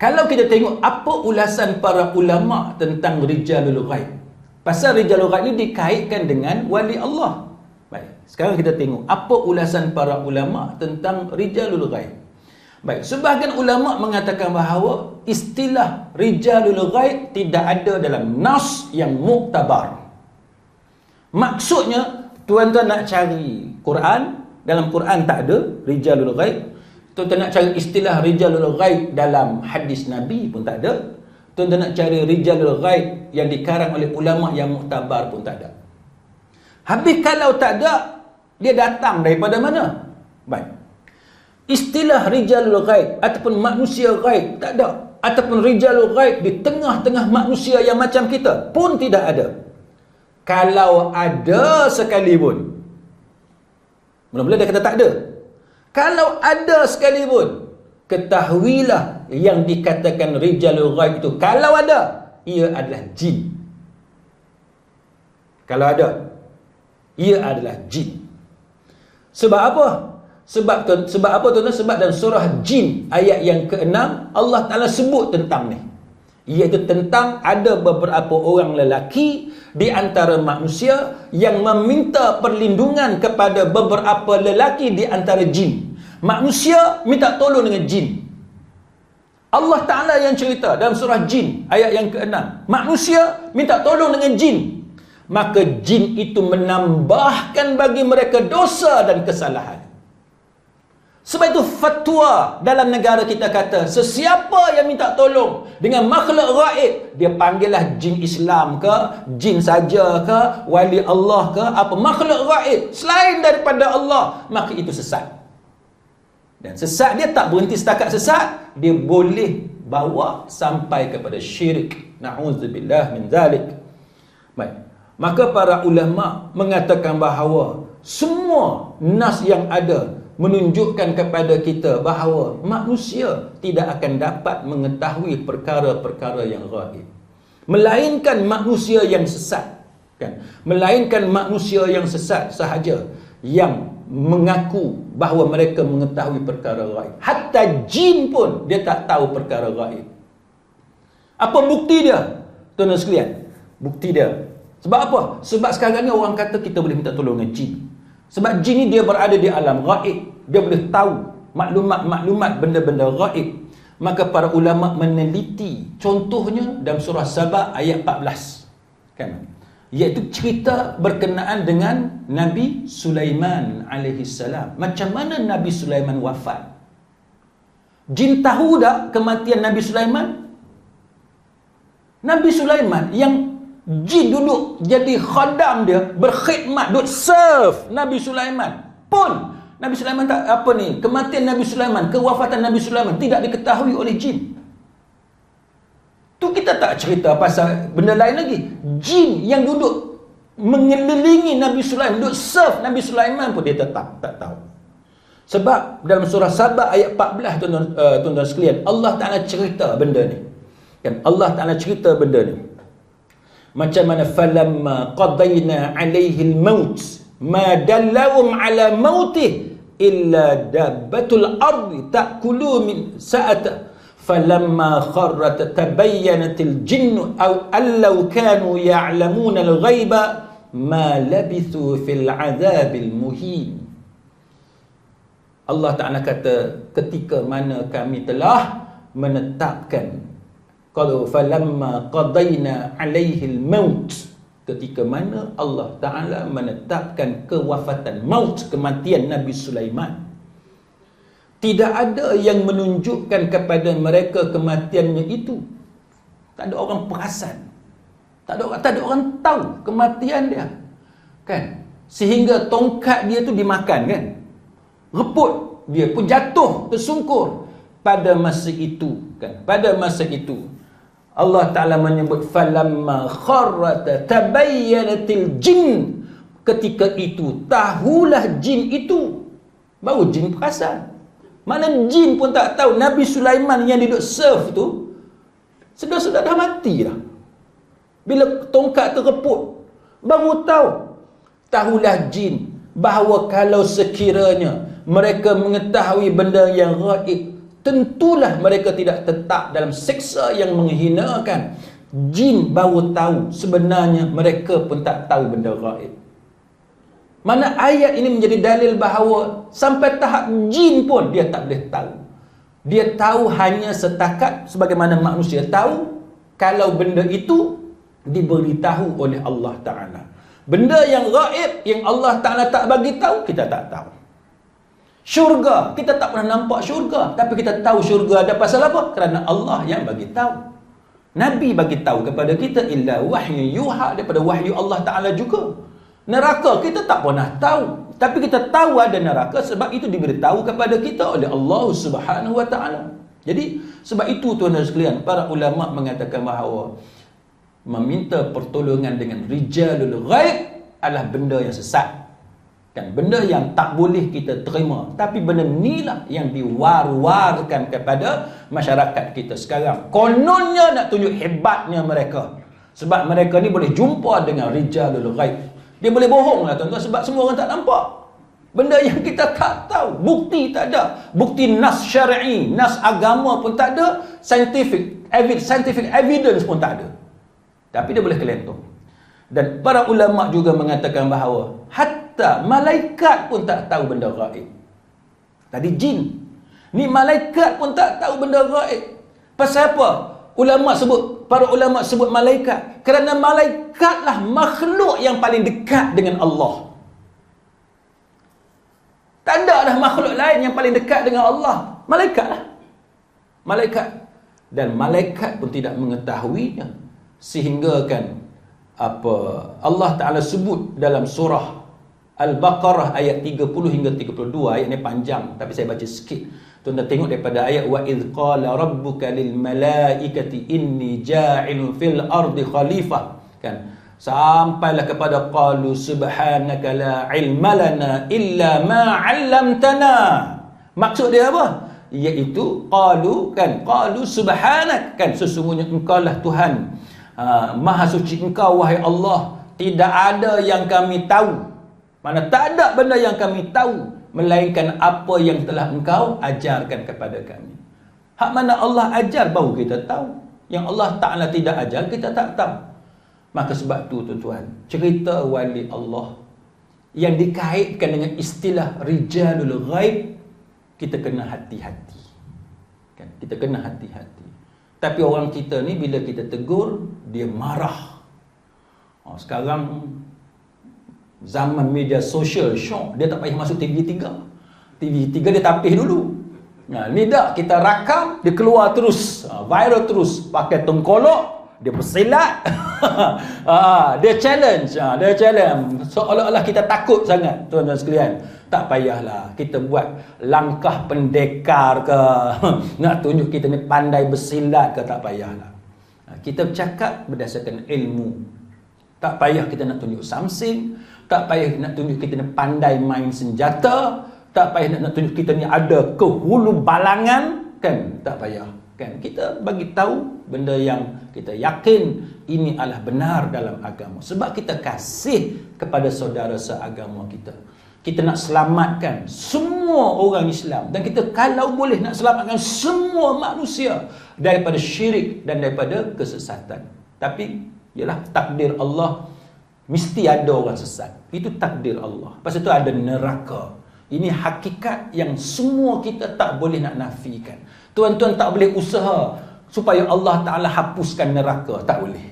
Kalau kita tengok apa ulasan para ulama tentang rijalul ghaib. Pasal rijalul ghaib ni dikaitkan dengan wali Allah. Baik. Sekarang kita tengok apa ulasan para ulama tentang rijalul ghaib. Baik, sebahagian ulama mengatakan bahawa istilah rijalul ghaib tidak ada dalam nas yang muktabar. Maksudnya, tuan-tuan nak cari Quran, dalam Quran tak ada rijalul ghaib. Tuan-tuan nak cari istilah rijalul ghaib dalam hadis Nabi pun tak ada. Tuan-tuan nak cari rijalul ghaib yang dikarang oleh ulama yang muktabar pun tak ada. Habis kalau tak ada, dia datang daripada mana? Baik. Istilah rijalul ghaib ataupun manusia ghaib tak ada, ataupun rijalul ghaib di tengah-tengah manusia yang macam kita pun tidak ada. Kalau ada sekalipun, mula-mula dia kata tak ada. Kalau ada sekalipun, ketahuilah yang dikatakan rijalul ghaib itu, kalau ada, ia adalah jin. Kalau ada, ia adalah jin. Sebab apa? Sebab apa tuan-tuan? Sebab dalam surah Jin ayat yang ke-6 Allah Ta'ala sebut tentang ni, iaitu tentang ada beberapa orang lelaki di antara manusia yang meminta perlindungan kepada beberapa lelaki di antara jin. Manusia minta tolong dengan jin. Allah Ta'ala yang cerita dalam surah Jin ayat yang ke-6, manusia minta tolong dengan jin, maka jin itu menambahkan bagi mereka dosa dan kesalahan. Sebab itu fatwa dalam negara kita kata, sesiapa yang minta tolong dengan makhluk gaib, dia panggillah jin Islam ke, jin saja ke, wali Allah ke, apa makhluk gaib selain daripada Allah, maka itu sesat. Dan sesat dia tak berhenti setakat sesat, dia boleh bawa sampai kepada syirik. Na'udzubillah min zalik. Baik. Maka para ulama mengatakan bahawa semua nas yang ada menunjukkan kepada kita bahawa manusia tidak akan dapat mengetahui perkara-perkara yang gaib, melainkan manusia yang sesat, kan? Melainkan manusia yang sesat sahaja yang mengaku bahawa mereka mengetahui perkara gaib. Hatta jin pun dia tak tahu perkara gaib. Apa bukti dia? Tuan-tuan sekalian, bukti dia. Sebab apa? Sebab sekarang ni orang kata kita boleh minta tolong dengan jin. Sebab jin ni dia berada di alam gaib. Dia boleh tahu maklumat-maklumat benda-benda gaib. Maka para ulama meneliti, contohnya dalam surah Sabah ayat 14, kan? Iaitu cerita berkenaan dengan Nabi Sulaiman alaihi salam. Macam mana Nabi Sulaiman wafat? Jin tahu tak kematian Nabi Sulaiman? Nabi Sulaiman yang jin duduk jadi khadam dia, berkhidmat, duduk serve Nabi Sulaiman pun, Nabi Sulaiman tak apa ni, kematian Nabi Sulaiman, kewafatan Nabi Sulaiman tidak diketahui oleh jin. Tu kita tak cerita pasal benda lain lagi. Jin yang duduk mengelilingi Nabi Sulaiman, duduk serve Nabi Sulaiman pun dia tetap tak tahu. Sebab dalam surah Sabah ayat 14 tuan-tuan sekalian, Allah Ta'ala cerita benda ni. Kan Allah Ta'ala cerita benda ni. Macam mana falamma qadayna alaihi al-maut ma dallahum ala mautih illa dabbatul ardi ta'kulu min sa'ata falamma kharrat tabayyanatil jinnu aw allau kanu ya'lamuna al-ghaiba ma labithu fil azabil muhin. Allah Ta'ala kata ketika mana kami telah menetapkan, kalau falamma qadayna alaihi al-maut, ketika mana Allah Ta'ala menetapkan kewafatan, maut, kematian Nabi Sulaiman, tidak ada yang menunjukkan kepada mereka kematiannya itu. Tak ada orang perasan, tak ada orang tahu kematian dia, kan? Sehingga tongkat dia tu dimakan, kan? Reput, dia pun jatuh tersungkur. Pada masa itu, kan? Pada masa itu Allah Ta'ala menyebut falamma kharrat tabayyanatil jin, ketika itu tahulah jin itu. Baru jin perasan. Mana jin pun tak tahu Nabi Sulaiman yang duduk serve tu sudah dah mati dah. Bila tongkat terreput, baru tahu. Tahulah jin bahawa kalau sekiranya mereka mengetahui benda yang gaib, tentulah mereka tidak tetap dalam siksa yang menghinakan. Jin baru tahu sebenarnya mereka pun tak tahu benda gaib. Mana ayat ini menjadi dalil bahawa sampai tahap jin pun dia tak boleh tahu. Dia tahu hanya setakat sebagaimana manusia tahu kalau benda itu diberitahu oleh Allah Ta'ala. Benda yang gaib yang Allah Ta'ala tak bagi tahu, kita tak tahu. Syurga, kita tak pernah nampak syurga, tapi kita tahu syurga ada pasal apa? Kerana Allah yang bagi tahu. Nabi bagi tahu kepada kita illa wahyu yuha, daripada wahyu Allah Ta'ala juga. Neraka kita tak pernah tahu, tapi kita tahu ada neraka sebab itu diberitahu kepada kita oleh Allah Subhanahu Wa Ta'ala. Jadi sebab itu tuan-tuan sekalian, para ulama mengatakan bahawa meminta pertolongan dengan rijalul ghaib adalah benda yang sesat, dan benda yang tak boleh kita terima. Tapi benda inilah yang diwar-warkan kepada masyarakat kita sekarang. Kononnya nak tunjuk hebatnya mereka, sebab mereka ni boleh jumpa dengan rijalul ghaib. Dia boleh bohong lah tuan-tuan, sebab semua orang tak nampak. Benda yang kita tak tahu, bukti tak ada, bukti nas syar'i, nas agama pun tak ada, scientific evidence pun tak ada, tapi dia boleh kelentong. Dan para ulama juga mengatakan bahawa hatta malaikat pun tak tahu benda gaib. Tadi jin, ni malaikat pun tak tahu benda gaib. Pasal apa? Para ulama sebut malaikat kerana malaikatlah makhluk yang paling dekat dengan Allah. Tak ada dah makhluk lain yang paling dekat dengan Allah. Malaikatlah. Malaikat. Dan malaikat pun tidak mengetahuinya. Sehingga kan Allah Ta'ala sebut dalam surah Al-Baqarah ayat 30 hingga 32. Ayat ni panjang, tapi saya baca sikit. Tuan-tuan tengok daripada ayat wa idh qala rabbuka lil malaikati inni ja'ilun fil ardi khalifah, kan, sampailah kepada qalu subhanaka la ilma lana illa ma 'allamtana. Maksud dia apa? Iaitu qalu subhanak, kan, sesungguhnya engkau lah Tuhan, maha suci engkau wahai Allah, tidak ada yang kami tahu, mana tak ada benda yang kami tahu melainkan apa yang telah engkau ajarkan kepada kami. Hak mana Allah ajar baru kita tahu, yang Allah Ta'ala tidak ajar kita tak tahu. Maka sebab tu tuan-tuan, cerita wali Allah yang dikaitkan dengan istilah rijalul ghaib, kita kena hati-hati, kan? Kita kena hati-hati. Tapi orang kita ni bila kita tegur, dia marah. Sekarang zaman media sosial, syok, dia tak payah masuk TV3 dia tapih dulu. Ni tak, kita rakam, dia keluar terus, viral terus, pakai tengkolok, dia bersilat. Dia challenge, seolah-olah kita takut sangat. Tuan-tuan sekalian, tak payahlah kita buat langkah pendekar ke nak tunjuk kita ni pandai bersilat ke, tak payahlah. Kita bercakap berdasarkan ilmu. Tak payah kita nak tunjuk something, tak payah nak tunjuk kita ni pandai main senjata, tak payah nak tunjuk kita ni ada kehulu balangan, kan? Tak payah, Kan kita bagi tahu benda yang kita yakin ini adalah benar dalam agama. Sebab kita kasih kepada saudara seagama kita. Kita nak selamatkan semua orang Islam, dan kita kalau boleh nak selamatkan semua manusia daripada syirik dan daripada kesesatan. Tapi ialah takdir Allah, mesti ada orang sesat. Itu takdir Allah. Lepas itu ada neraka. Ini hakikat yang semua kita tak boleh nak nafikan. Tuan-tuan tak boleh usaha supaya Allah Ta'ala hapuskan neraka. Tak boleh.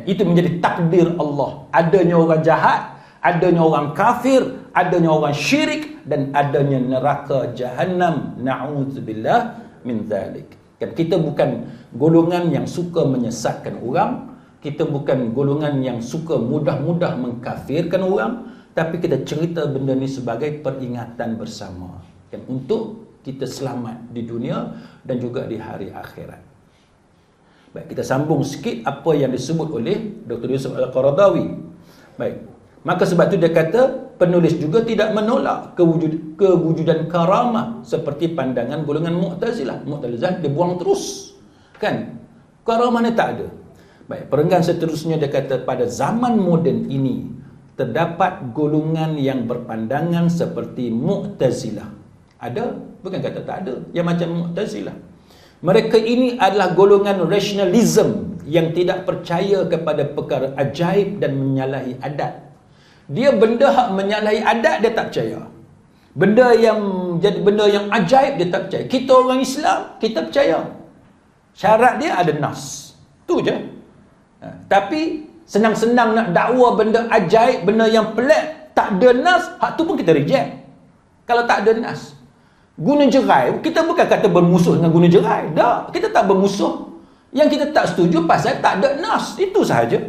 Itu menjadi takdir Allah. Adanya orang jahat, adanya orang kafir, adanya orang syirik, dan adanya neraka Jahannam. Na'udzubillah min zalik. Kita bukan golongan yang suka menyesatkan orang. Kita bukan golongan yang suka mudah-mudah mengkafirkan orang. Tapi kita cerita benda ni sebagai peringatan bersama. Untuk kita selamat di dunia dan juga di hari akhirat. Baik, kita sambung sikit apa yang disebut oleh Dr. Yusuf Al-Qaradawi. Baik, maka sebab itu dia kata penulis juga tidak menolak kewujudan karamah seperti pandangan golongan Mu'tazilah. Mu'tazilah dia buang terus. Kan? Karamah ni tak ada. Baik, perenggan seterusnya dia kata pada zaman moden ini terdapat golongan yang berpandangan seperti Mu'tazilah. Ada? Bukan kata tak ada. Yang macam Mu'tazilah. Mereka ini adalah golongan rationalism yang tidak percaya kepada perkara ajaib dan menyalahi adat. Dia benda hak menyalahi adat dia tak percaya. Benda yang jadi benda yang ajaib dia tak percaya. Kita orang Islam, kita percaya. Syarat dia ada nas. Tu je. Tapi senang-senang nak dakwa benda ajaib, benda yang pelik, tak ada nas, hak tu pun kita reject. Kalau tak ada nas. Gunung Jerai, kita bukan kata bermusuh dengan Gunung Jerai. Tak, kita tak bermusuh. Yang kita tak setuju pasal tak ada nas. Itu sahaja.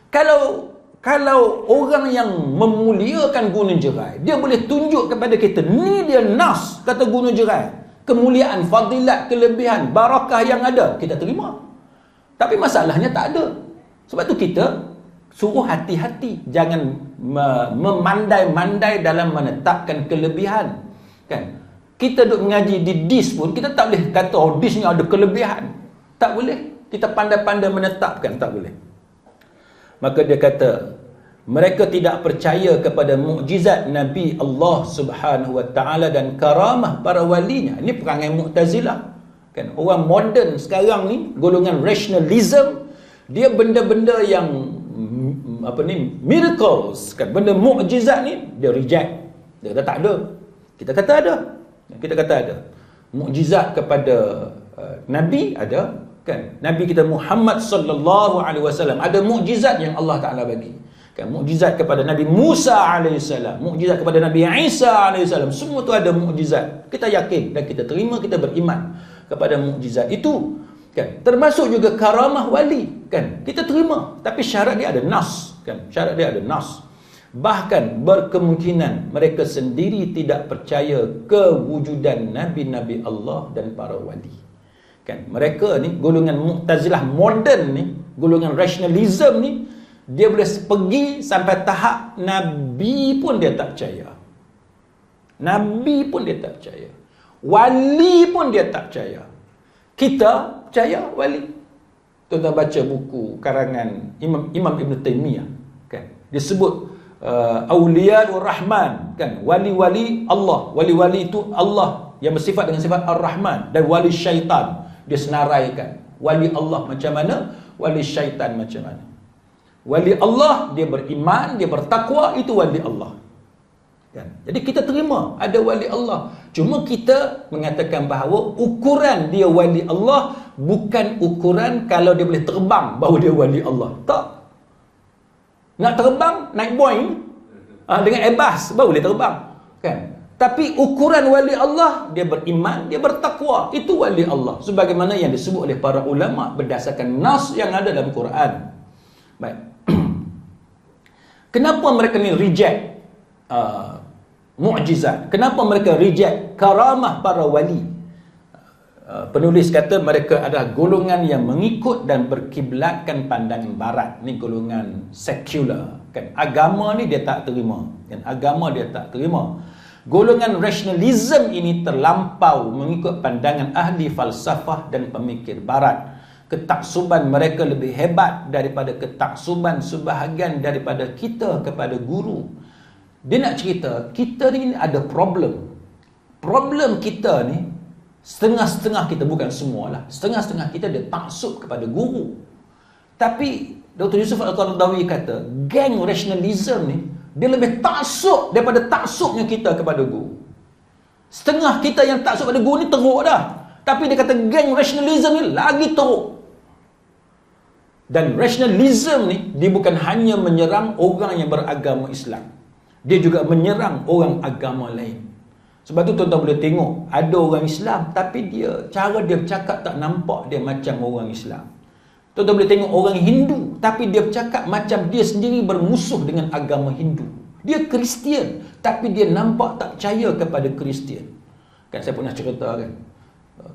Kalau orang yang memuliakan Gunung Jerai, dia boleh tunjuk kepada kita, ni dia nas, kata Gunung Jerai. Kemuliaan, fadilat, kelebihan, barakah yang ada, kita terima. Tapi masalahnya tak ada. Sebab tu kita suruh hati-hati. Jangan memandai-mandai dalam menetapkan kelebihan. Kan? Kita duk mengaji di DIS pun, kita tak boleh kata, oh DIS ni ada kelebihan. Tak boleh. Kita pandai-pandai menetapkan, tak boleh. Maka dia kata, mereka tidak percaya kepada mukjizat Nabi Allah Subhanahu Wa Taala dan karamah para walinya. Ini perangai Mu'tazilah. Kan? Orang moden sekarang ni, golongan rationalism, dia benda-benda yang miracles, kan? Benda mukjizat ni, dia reject. Dia kata tak ada. Kita kata ada. Kita kata ada. Mukjizat kepada Nabi ada, kan? Nabi kita Muhammad sallallahu alaihi wasallam ada mukjizat yang Allah Taala bagi. Kan? Mukjizat kepada Nabi Musa alaihissalam, mukjizat kepada Nabi Isa alaihissalam, semua tu ada mukjizat. Kita yakin dan kita terima, kita beriman kepada mukjizat itu. Kan? Termasuk juga karamah wali, kan? Kita terima, tapi syarat dia ada nas, kan? Syarat dia ada nas. Bahkan berkemungkinan mereka sendiri tidak percaya kewujudan nabi-nabi Allah dan para wali. Kan? Mereka ni golongan Mu'tazilah moden ni, golongan rationalism ni, dia boleh pergi sampai tahap nabi pun dia tak percaya. Nabi pun dia tak percaya. Wali pun dia tak percaya. Kita percaya wali. Tuan-tuan baca buku karangan Imam Ibn Taymiyah, kan? Dia sebut Auliyaur Rahman, kan? Wali-wali Allah. Wali-wali itu Allah yang bersifat dengan sifat Ar-Rahman. Dan wali syaitan, dia senaraikan. Wali Allah macam mana, wali syaitan macam mana. Wali Allah, dia beriman, dia bertakwa, itu wali Allah. Kan? Jadi kita terima ada wali Allah. Cuma kita mengatakan bahawa ukuran dia wali Allah bukan ukuran kalau dia boleh terbang bahawa dia wali Allah. Tak. Nak terbang, naik Boeing dengan Airbus baru boleh terbang, kan? Tapi ukuran wali Allah, dia beriman, dia bertakwa, itu wali Allah sebagaimana yang disebut oleh para ulama berdasarkan nas yang ada dalam Quran. Baik. Kenapa mereka ni reject mukjizat? Kenapa mereka reject karamah para wali? Penulis kata mereka adalah golongan yang mengikut dan berkiblatkan pandangan barat. Ni golongan sekular, kan? Agama ni dia tak terima, kan? Agama dia tak terima. Golongan rasionalism ini terlampau mengikut pandangan ahli falsafah dan pemikir barat. Ketaksuban mereka lebih hebat daripada ketaksuban sebahagian daripada kita kepada guru. Dia nak cerita, kita ni ada problem. Problem kita ni, setengah-setengah kita, bukan semualah, setengah-setengah kita ada taksub kepada guru. Tapi Dr. Yusuf Al-Qaradawi kata, geng rasionalism ni, dia lebih taksub daripada taksubnya kita kepada guru. Setengah kita yang taksub pada guru ni teruk dah. Tapi dia kata geng rasionalism ni lagi teruk. Dan rasionalism ni, dia bukan hanya menyerang orang yang beragama Islam. Dia juga menyerang orang agama lain. Sebab tu tuan-tuan boleh tengok, ada orang Islam, tapi cara dia bercakap tak nampak dia macam orang Islam. Tuan-tuan boleh tengok orang Hindu, tapi dia bercakap macam dia sendiri bermusuh dengan agama Hindu. Dia Kristian, tapi dia nampak tak percaya kepada Kristian. Kan saya pernah cerita kan,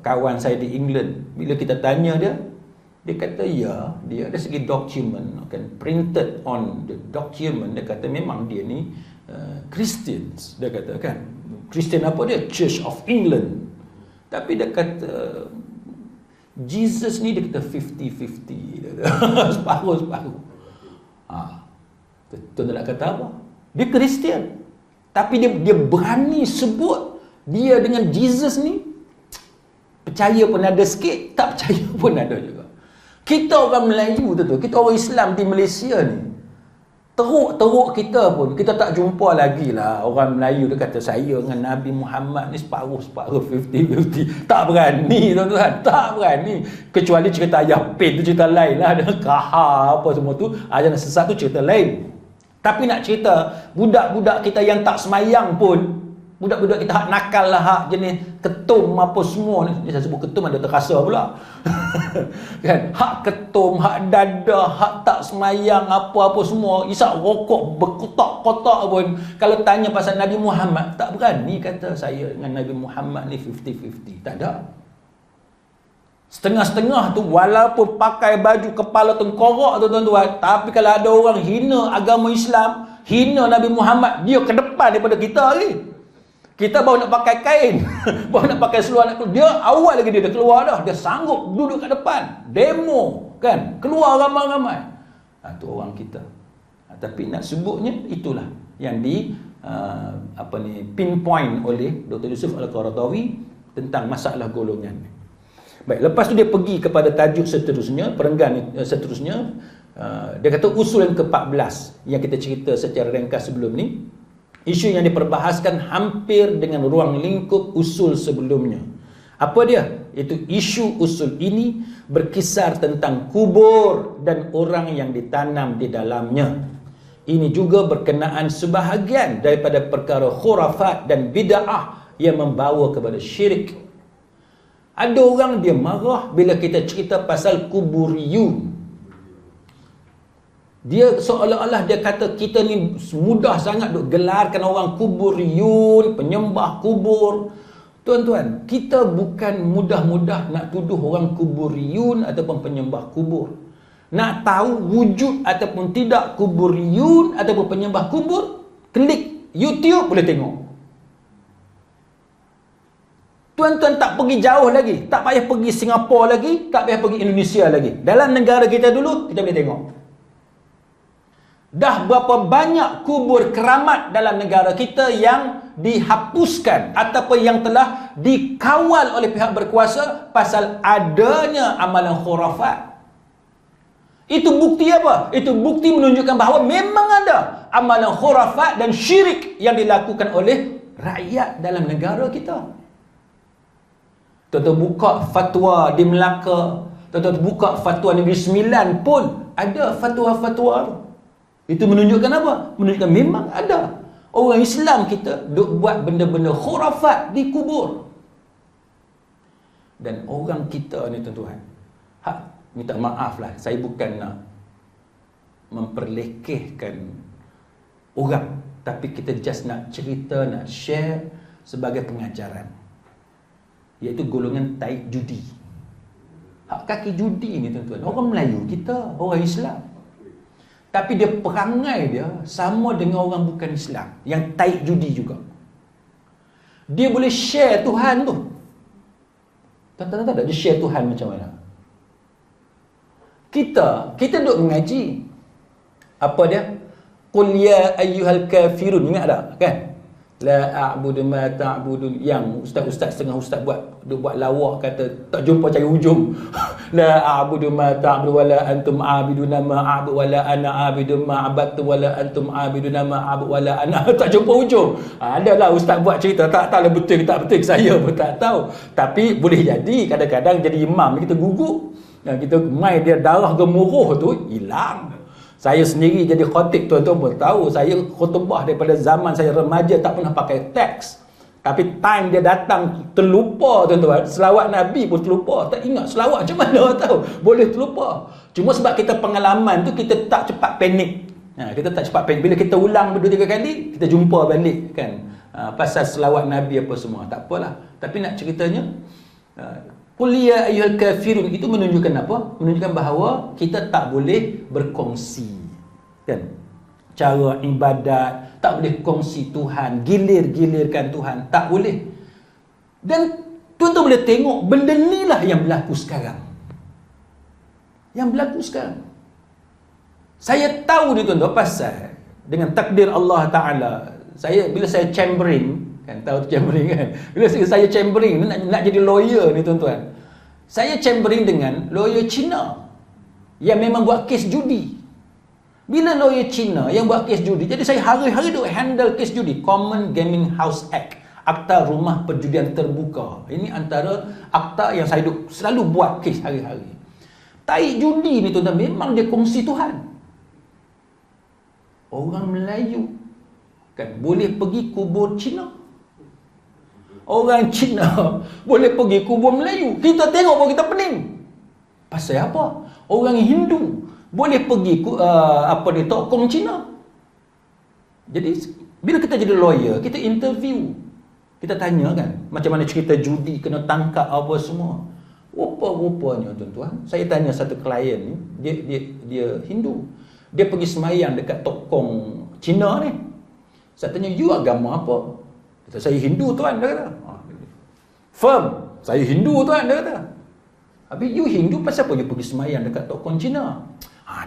kawan saya di England, bila kita tanya dia kata ya, dia ada segi dokumen, kan, printed on the document, dia kata memang dia ni Christians, dia kata kan. Kristian apa dia? Church of England. Tapi dia kata Jesus ni, dia kata 50-50. Separuh-separuh. Tuan nak kata apa? Dia Kristian. Tapi dia berani sebut dia dengan Jesus ni, percaya pun ada sikit, tak percaya pun ada juga. Kita orang Melayu tu, kita orang Islam di Malaysia ni, teruk-teruk kita pun, kita tak jumpa lagi lah orang Melayu dia kata saya dengan Nabi Muhammad ni separuh-separuh, 50-50. Tak berani tuan-tuan, tak berani. Kecuali cerita Yapin tu cerita lain lah, ada kahar apa semua tu, ajaran sesat tu cerita lain. Tapi nak cerita budak-budak kita yang tak semayang pun, budak-budak kita hak nakal lah, hak jenis ketum apa semua ni, saya sebut ketum ada terasa pula. Kan, hak ketum, hak dada, hak tak semayang apa-apa semua, isap rokok berkotak-kotak pun, kalau tanya pasal Nabi Muhammad tak berani kata saya dengan Nabi Muhammad ni 50-50. Tak ada. Setengah-setengah tu walaupun pakai baju kepala tengkorak tu tuan-tuan, tapi kalau ada orang hina agama Islam, hina Nabi Muhammad, dia ke depan daripada kita ni. Kita baru nak pakai kain, baru nak pakai seluar, dia awal lagi dia dah keluar dah. Dia sanggup duduk kat depan, demo kan, keluar ramai-ramai. Itu orang kita. Tapi nak sebutnya itulah yang pinpoint oleh Dr. Yusuf Al-Qaradawi tentang masalah golongan. Baik, lepas tu dia pergi kepada tajuk seterusnya, perenggan seterusnya. Dia kata usul yang ke-14 yang kita cerita secara ringkas sebelum ni. Isu yang diperbahaskan hampir dengan ruang lingkup usul sebelumnya. Apa dia? Itu isu usul ini berkisar tentang kubur dan orang yang ditanam di dalamnya. Ini juga berkenaan sebahagian daripada perkara khurafat dan bid'ah yang membawa kepada syirik. Ada orang dia marah bila kita cerita pasal kuburiyun. Dia seolah-olah dia kata kita ni mudah sangat duk gelarkan orang kuburiyun, penyembah kubur. Tuan-tuan, kita bukan mudah-mudah nak tuduh orang kuburiyun ataupun penyembah kubur. Nak tahu wujud ataupun tidak kuburiyun ataupun penyembah kubur, klik YouTube boleh tengok. Tuan-tuan tak pergi jauh lagi, tak payah pergi Singapura lagi, tak payah pergi Indonesia lagi. Dalam negara kita dulu, kita boleh tengok. Dah berapa banyak kubur keramat dalam negara kita yang dihapuskan ataupun yang telah dikawal oleh pihak berkuasa pasal adanya amalan khurafat. Itu bukti apa? Itu bukti menunjukkan bahawa memang ada amalan khurafat dan syirik yang dilakukan oleh rakyat dalam negara kita. Tuan-tuan buka fatwa di Melaka, tuan-tuan buka fatwa Negeri Sembilan pun ada fatwa-fatwa. Itu menunjukkan apa? Menunjukkan memang ada orang Islam kita duk buat benda-benda khurafat di kubur. Dan orang kita ni tuan-tuan, minta maaf lah, saya bukan nak memperlekehkan orang, tapi kita just nak cerita, nak share sebagai pengajaran. Iaitu golongan taik judi. Hak kaki judi ni tuan-tuan, orang Melayu kita, orang Islam. Tapi dia perangai dia sama dengan orang bukan Islam yang taik judi juga. Dia boleh share Tuhan tu. Tuan-tuan tahu tak dia share Tuhan macam mana? Kita duk mengaji. Apa dia? Qul ya ayyuhal kafirun. Ingat tak? Kan? La a'budu ma ta'budun. Yang ustaz-ustaz setengah ustaz buat lawak kata tak jumpa cari hujung. La a'budu ma ta'budu wala antum a'biduna ma a'budu wala ana a'budu ma abadtu wala antum a'biduna ma a'budu wala ana tak jumpa hujung. Adalah ustaz buat cerita tak tahu betul tak betul, saya pun tak tahu. Tapi boleh jadi kadang-kadang jadi imam kita gugup. Yang kita mai dia darah gemuruh tu hilang. Saya sendiri jadi khatib, tuan-tuan pun tahu, saya khutbah daripada zaman saya remaja tak pernah pakai teks. Tapi time dia datang terlupa, tuan-tuan. Selawat Nabi pun terlupa. Tak ingat selawat macam mana tahu. Boleh terlupa. Cuma sebab kita pengalaman tu kita tak cepat panik. Kita tak cepat panik. Bila kita ulang 2-3 kali, kita jumpa balik kan. Pasal selawat Nabi apa semua. Tak apalah. Tapi nak ceritanya, Qul ya ayyuhal kafirun itu menunjukkan apa? Menunjukkan bahawa kita tak boleh berkongsi. Kan? Cara ibadat, tak boleh kongsi Tuhan, gilir-gilirkan Tuhan, tak boleh. Dan tuan-tuan boleh tengok benda inilah yang berlaku sekarang. Yang berlaku sekarang. Saya tahu ni tuan-tuan pasal dengan takdir Allah Ta'ala. Bila saya chambering, kan, tahu chambering kan? Bila saya chambering nak jadi lawyer ni tuan-tuan. Saya chambering dengan lawyer Cina yang memang buat kes judi. Bila lawyer Cina yang buat kes judi, jadi saya hari-hari duk handle kes judi. Common Gaming House Act, Akta Rumah Perjudian Terbuka. Ini antara akta yang saya duk selalu buat kes hari-hari. Tai judi ni tuan-tuan memang dia kongsi Tuhan. Orang Melayu kan boleh pergi kubur Cina. Orang Cina boleh pergi kubur Melayu. Kita tengok pun kita pening. Pasal apa? Orang Hindu boleh pergi tokong Cina. Jadi bila kita jadi lawyer, kita interview. Kita tanya kan, macam mana cerita judi, kena tangkap apa semua. Rupa-rupanya tuan-tuan, saya tanya satu klien ni, dia Hindu. Dia pergi semayang dekat tokong Cina ni. Saya tanya, you agama apa? Kata, saya Hindu tuan, dia kata. Firm, saya Hindu tuan, dia kata. Habis you Hindu, pasal apa you pergi semayang dekat tokong Cina?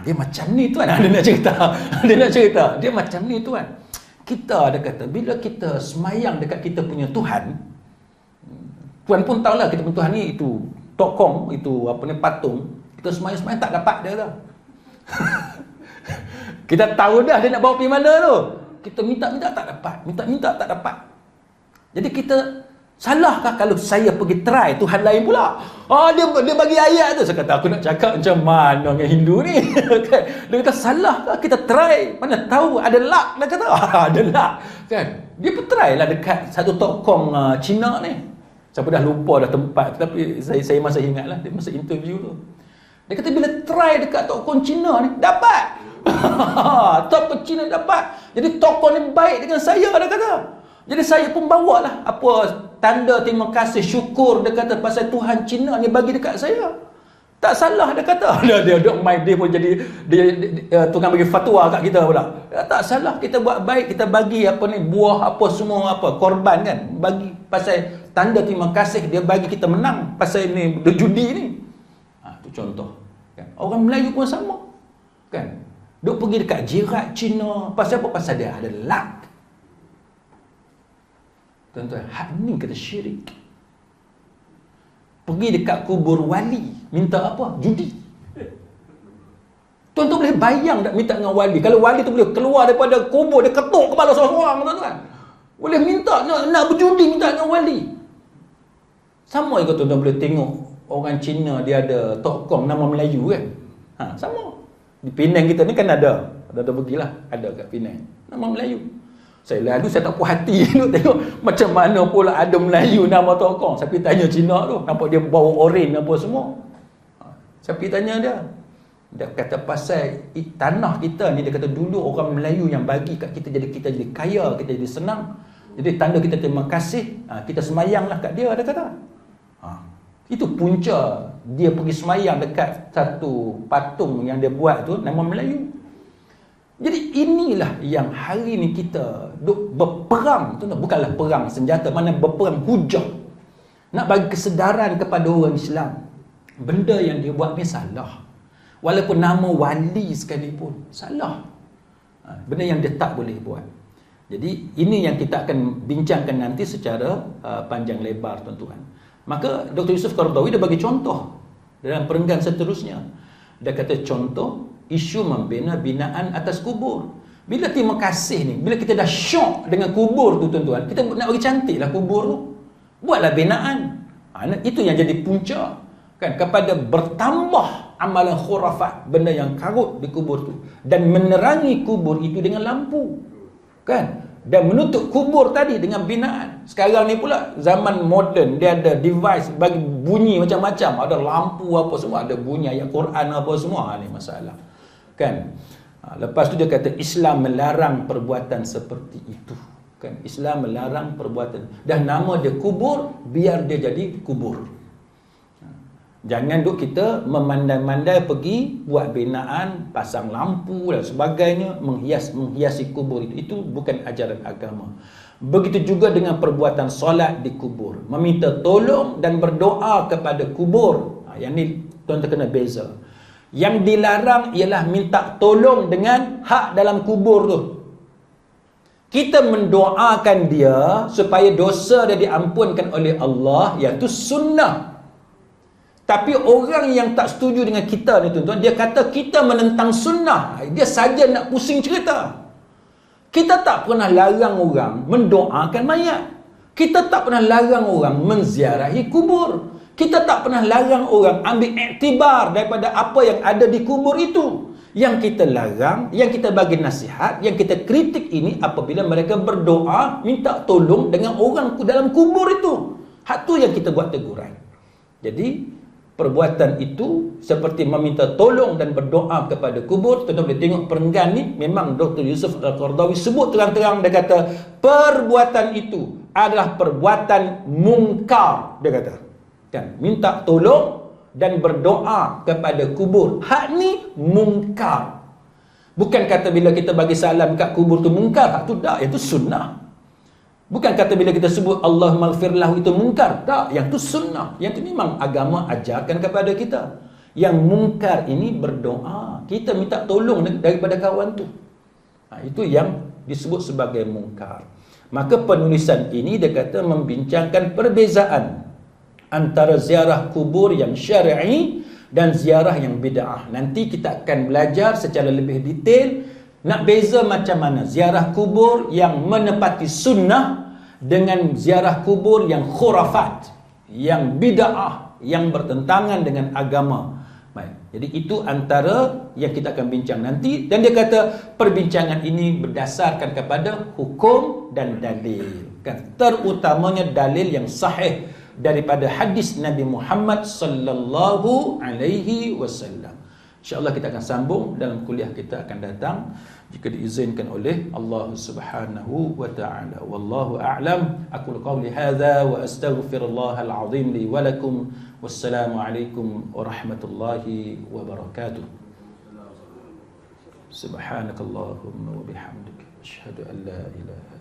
Dia macam ni tuan. Dia nak cerita. Dia macam ni tuan. Kita, dia kata, bila kita semayang dekat kita punya Tuhan, tuan pun tahulah kita punya Tuhan ni itu tokong, itu patung. Kita semayang-semayang tak dapat, dia kata. Kita tahu dah dia nak bawa pergi mana tu. Kita minta-minta tak dapat. Minta-minta tak dapat. Jadi kita, salahkah kalau saya pergi try Tuhan lain pula? Dia bagi ayat tu. Saya kata, aku nak cakap macam mana dengan Hindu ni? Dia kata, salahkah kita try? Mana tahu ada luck. Dia kata, ada luck. Kan? Dia pun try lah dekat satu tokong Cina ni. Saya pun dah lupa dah tempat. Tapi saya masih ingat lah. Dia masa interview tu. Dia kata, bila try dekat tokong Cina ni, dapat. Tokong Cina dapat. Jadi tokong ni baik dengan saya, dia kata. Jadi saya pun bawa lah tanda terima kasih, syukur, dia kata, pasal Tuhan Cina ni bagi dekat saya. Tak salah, dia kata. Dia pun jadi dia tukang bagi fatwa kat kita pula. Tak salah, kita buat baik, kita bagi buah semua korban kan. Bagi pasal tanda terima kasih, dia bagi kita menang pasal ni judi ni. Tu contoh. Kan? Orang Melayu pun sama. Kan? Duk pergi dekat jirat Cina. Pasal apa? Pasal dia ada luck. Tuan-tuan, hak ni kata syirik. Pergi dekat kubur wali, minta apa? Judi. Tuan-tuan boleh bayang tak minta dengan wali? Kalau wali tu boleh keluar daripada kubur, dia ketuk kepala seorang-seorang, tuan-tuan. Boleh minta, nak berjudi, minta dengan wali. Sama juga tuan-tuan boleh tengok orang Cina, dia ada tokong nama Melayu kan. Sama. Di Penang kita ni kan ada pergilah, ada kat Penang. Nama Melayu. Saya tak puas hati tengok macam mana pula ada Melayu nama tokong. Saya pergi tanya Cina tu, nampak dia bawa oren apa semua. Saya pergi tanya dia. Dia kata pasal tanah kita ni, dia kata dulu orang Melayu yang bagi kat kita, jadi kita jadi kaya, kita jadi senang. Jadi tanda kita terima kasih, kita semayanglah kat dia, dia kata. Itu punca dia pergi semayang dekat satu patung yang dia buat tu, nama Melayu. Jadi inilah yang hari ni kita duk berperang, tuan-tuan, bukanlah perang senjata, mana berperang hujah. Nak bagi kesedaran kepada orang Islam, benda yang dia buat ni salah. Walaupun nama wali sekalipun, salah. Benda yang dia tak boleh buat. Jadi ini yang kita akan bincangkan nanti secara panjang lebar, tuan-tuan. Maka Dr. Yusuf Qaradawi dia bagi contoh dalam perenggan seterusnya. Dia kata contoh isu membina binaan atas kubur. Bila terima kasih ni, bila kita dah syok dengan kubur tu, tuan-tuan, kita nak bagi cantiklah kubur tu. Buatlah binaan. Itu yang jadi punca kan kepada bertambah amalan khurafat, benda yang karut di kubur tu, dan menerangi kubur itu dengan lampu. Kan? Dan menutup kubur tadi dengan binaan. Sekarang ni pula zaman moden, dia ada device bagi bunyi macam-macam, ada lampu apa semua, ada bunyi ayat Quran apa semua. Ni masalah. Kan? Lepas tu dia kata Islam melarang perbuatan seperti itu. Kan? Islam melarang perbuatan. Dah nama dia kubur, biar dia jadi kubur. Jangan duk kita memandai-mandai pergi buat binaan, pasang lampu dan sebagainya, menghiasi kubur itu. Itu bukan ajaran agama. Begitu juga dengan perbuatan solat di kubur, meminta tolong dan berdoa kepada kubur. Yang ni tuan-tuan kena beza. Yang dilarang ialah minta tolong dengan hak dalam kubur tu. Kita mendoakan dia supaya dosa dia diampunkan oleh Allah, iaitu sunnah. Tapi orang yang tak setuju dengan kita ni, tuan-tuan, dia kata kita menentang sunnah. Dia saja nak pusing cerita. Kita tak pernah larang orang mendoakan mayat. Kita tak pernah larang orang menziarahi kubur. Kita tak pernah larang orang ambil iktibar daripada apa yang ada di kubur itu. Yang kita larang, yang kita bagi nasihat, yang kita kritik ini apabila mereka berdoa minta tolong dengan orang dalam kubur itu. Hak tu yang kita buat teguran. Jadi perbuatan itu seperti meminta tolong dan berdoa kepada kubur. Tuan-tuan boleh tengok perenggan ni, memang Dr. Yusuf Qaradawi sebut terang-terang. Dia kata perbuatan itu adalah perbuatan mungkar. Dia kata kan, minta tolong dan berdoa kepada kubur, hak ni mungkar. Bukan kata bila kita bagi salam kat kubur tu mungkar, hak tu tak, itu sunnah. Bukan kata bila kita sebut Allahumma ighfirlahu itu mungkar, tak, yang tu sunnah. Yang tu memang agama ajarkan kepada kita. Yang mungkar ini berdoa, kita minta tolong daripada kawan tu. Itu yang disebut sebagai mungkar. Maka penulisan ini dia kata membincangkan perbezaan antara ziarah kubur yang syar'i dan ziarah yang bid'ah. Nanti kita akan belajar secara lebih detail nak beza macam mana ziarah kubur yang menepati sunnah dengan ziarah kubur yang khurafat, yang bid'ah, yang bertentangan dengan agama. Baik. Jadi itu antara yang kita akan bincang nanti, dan dia kata perbincangan ini berdasarkan kepada hukum dan dalil. Kan? Terutamanya dalil yang sahih daripada hadis Nabi Muhammad sallallahu alaihi wasallam. InsyaAllah kita akan sambung dalam kuliah kita akan datang, jika diizinkan oleh Allah Subhanahu wa ta'ala. Wallahu a'lam. Aqulu qawli hadza wa astaghfirullahal azim li wa lakum. Wassalamu alaikum warahmatullahi wabarakatuh. Subhanakallahumma wa bihamdika asyhadu an la ilaha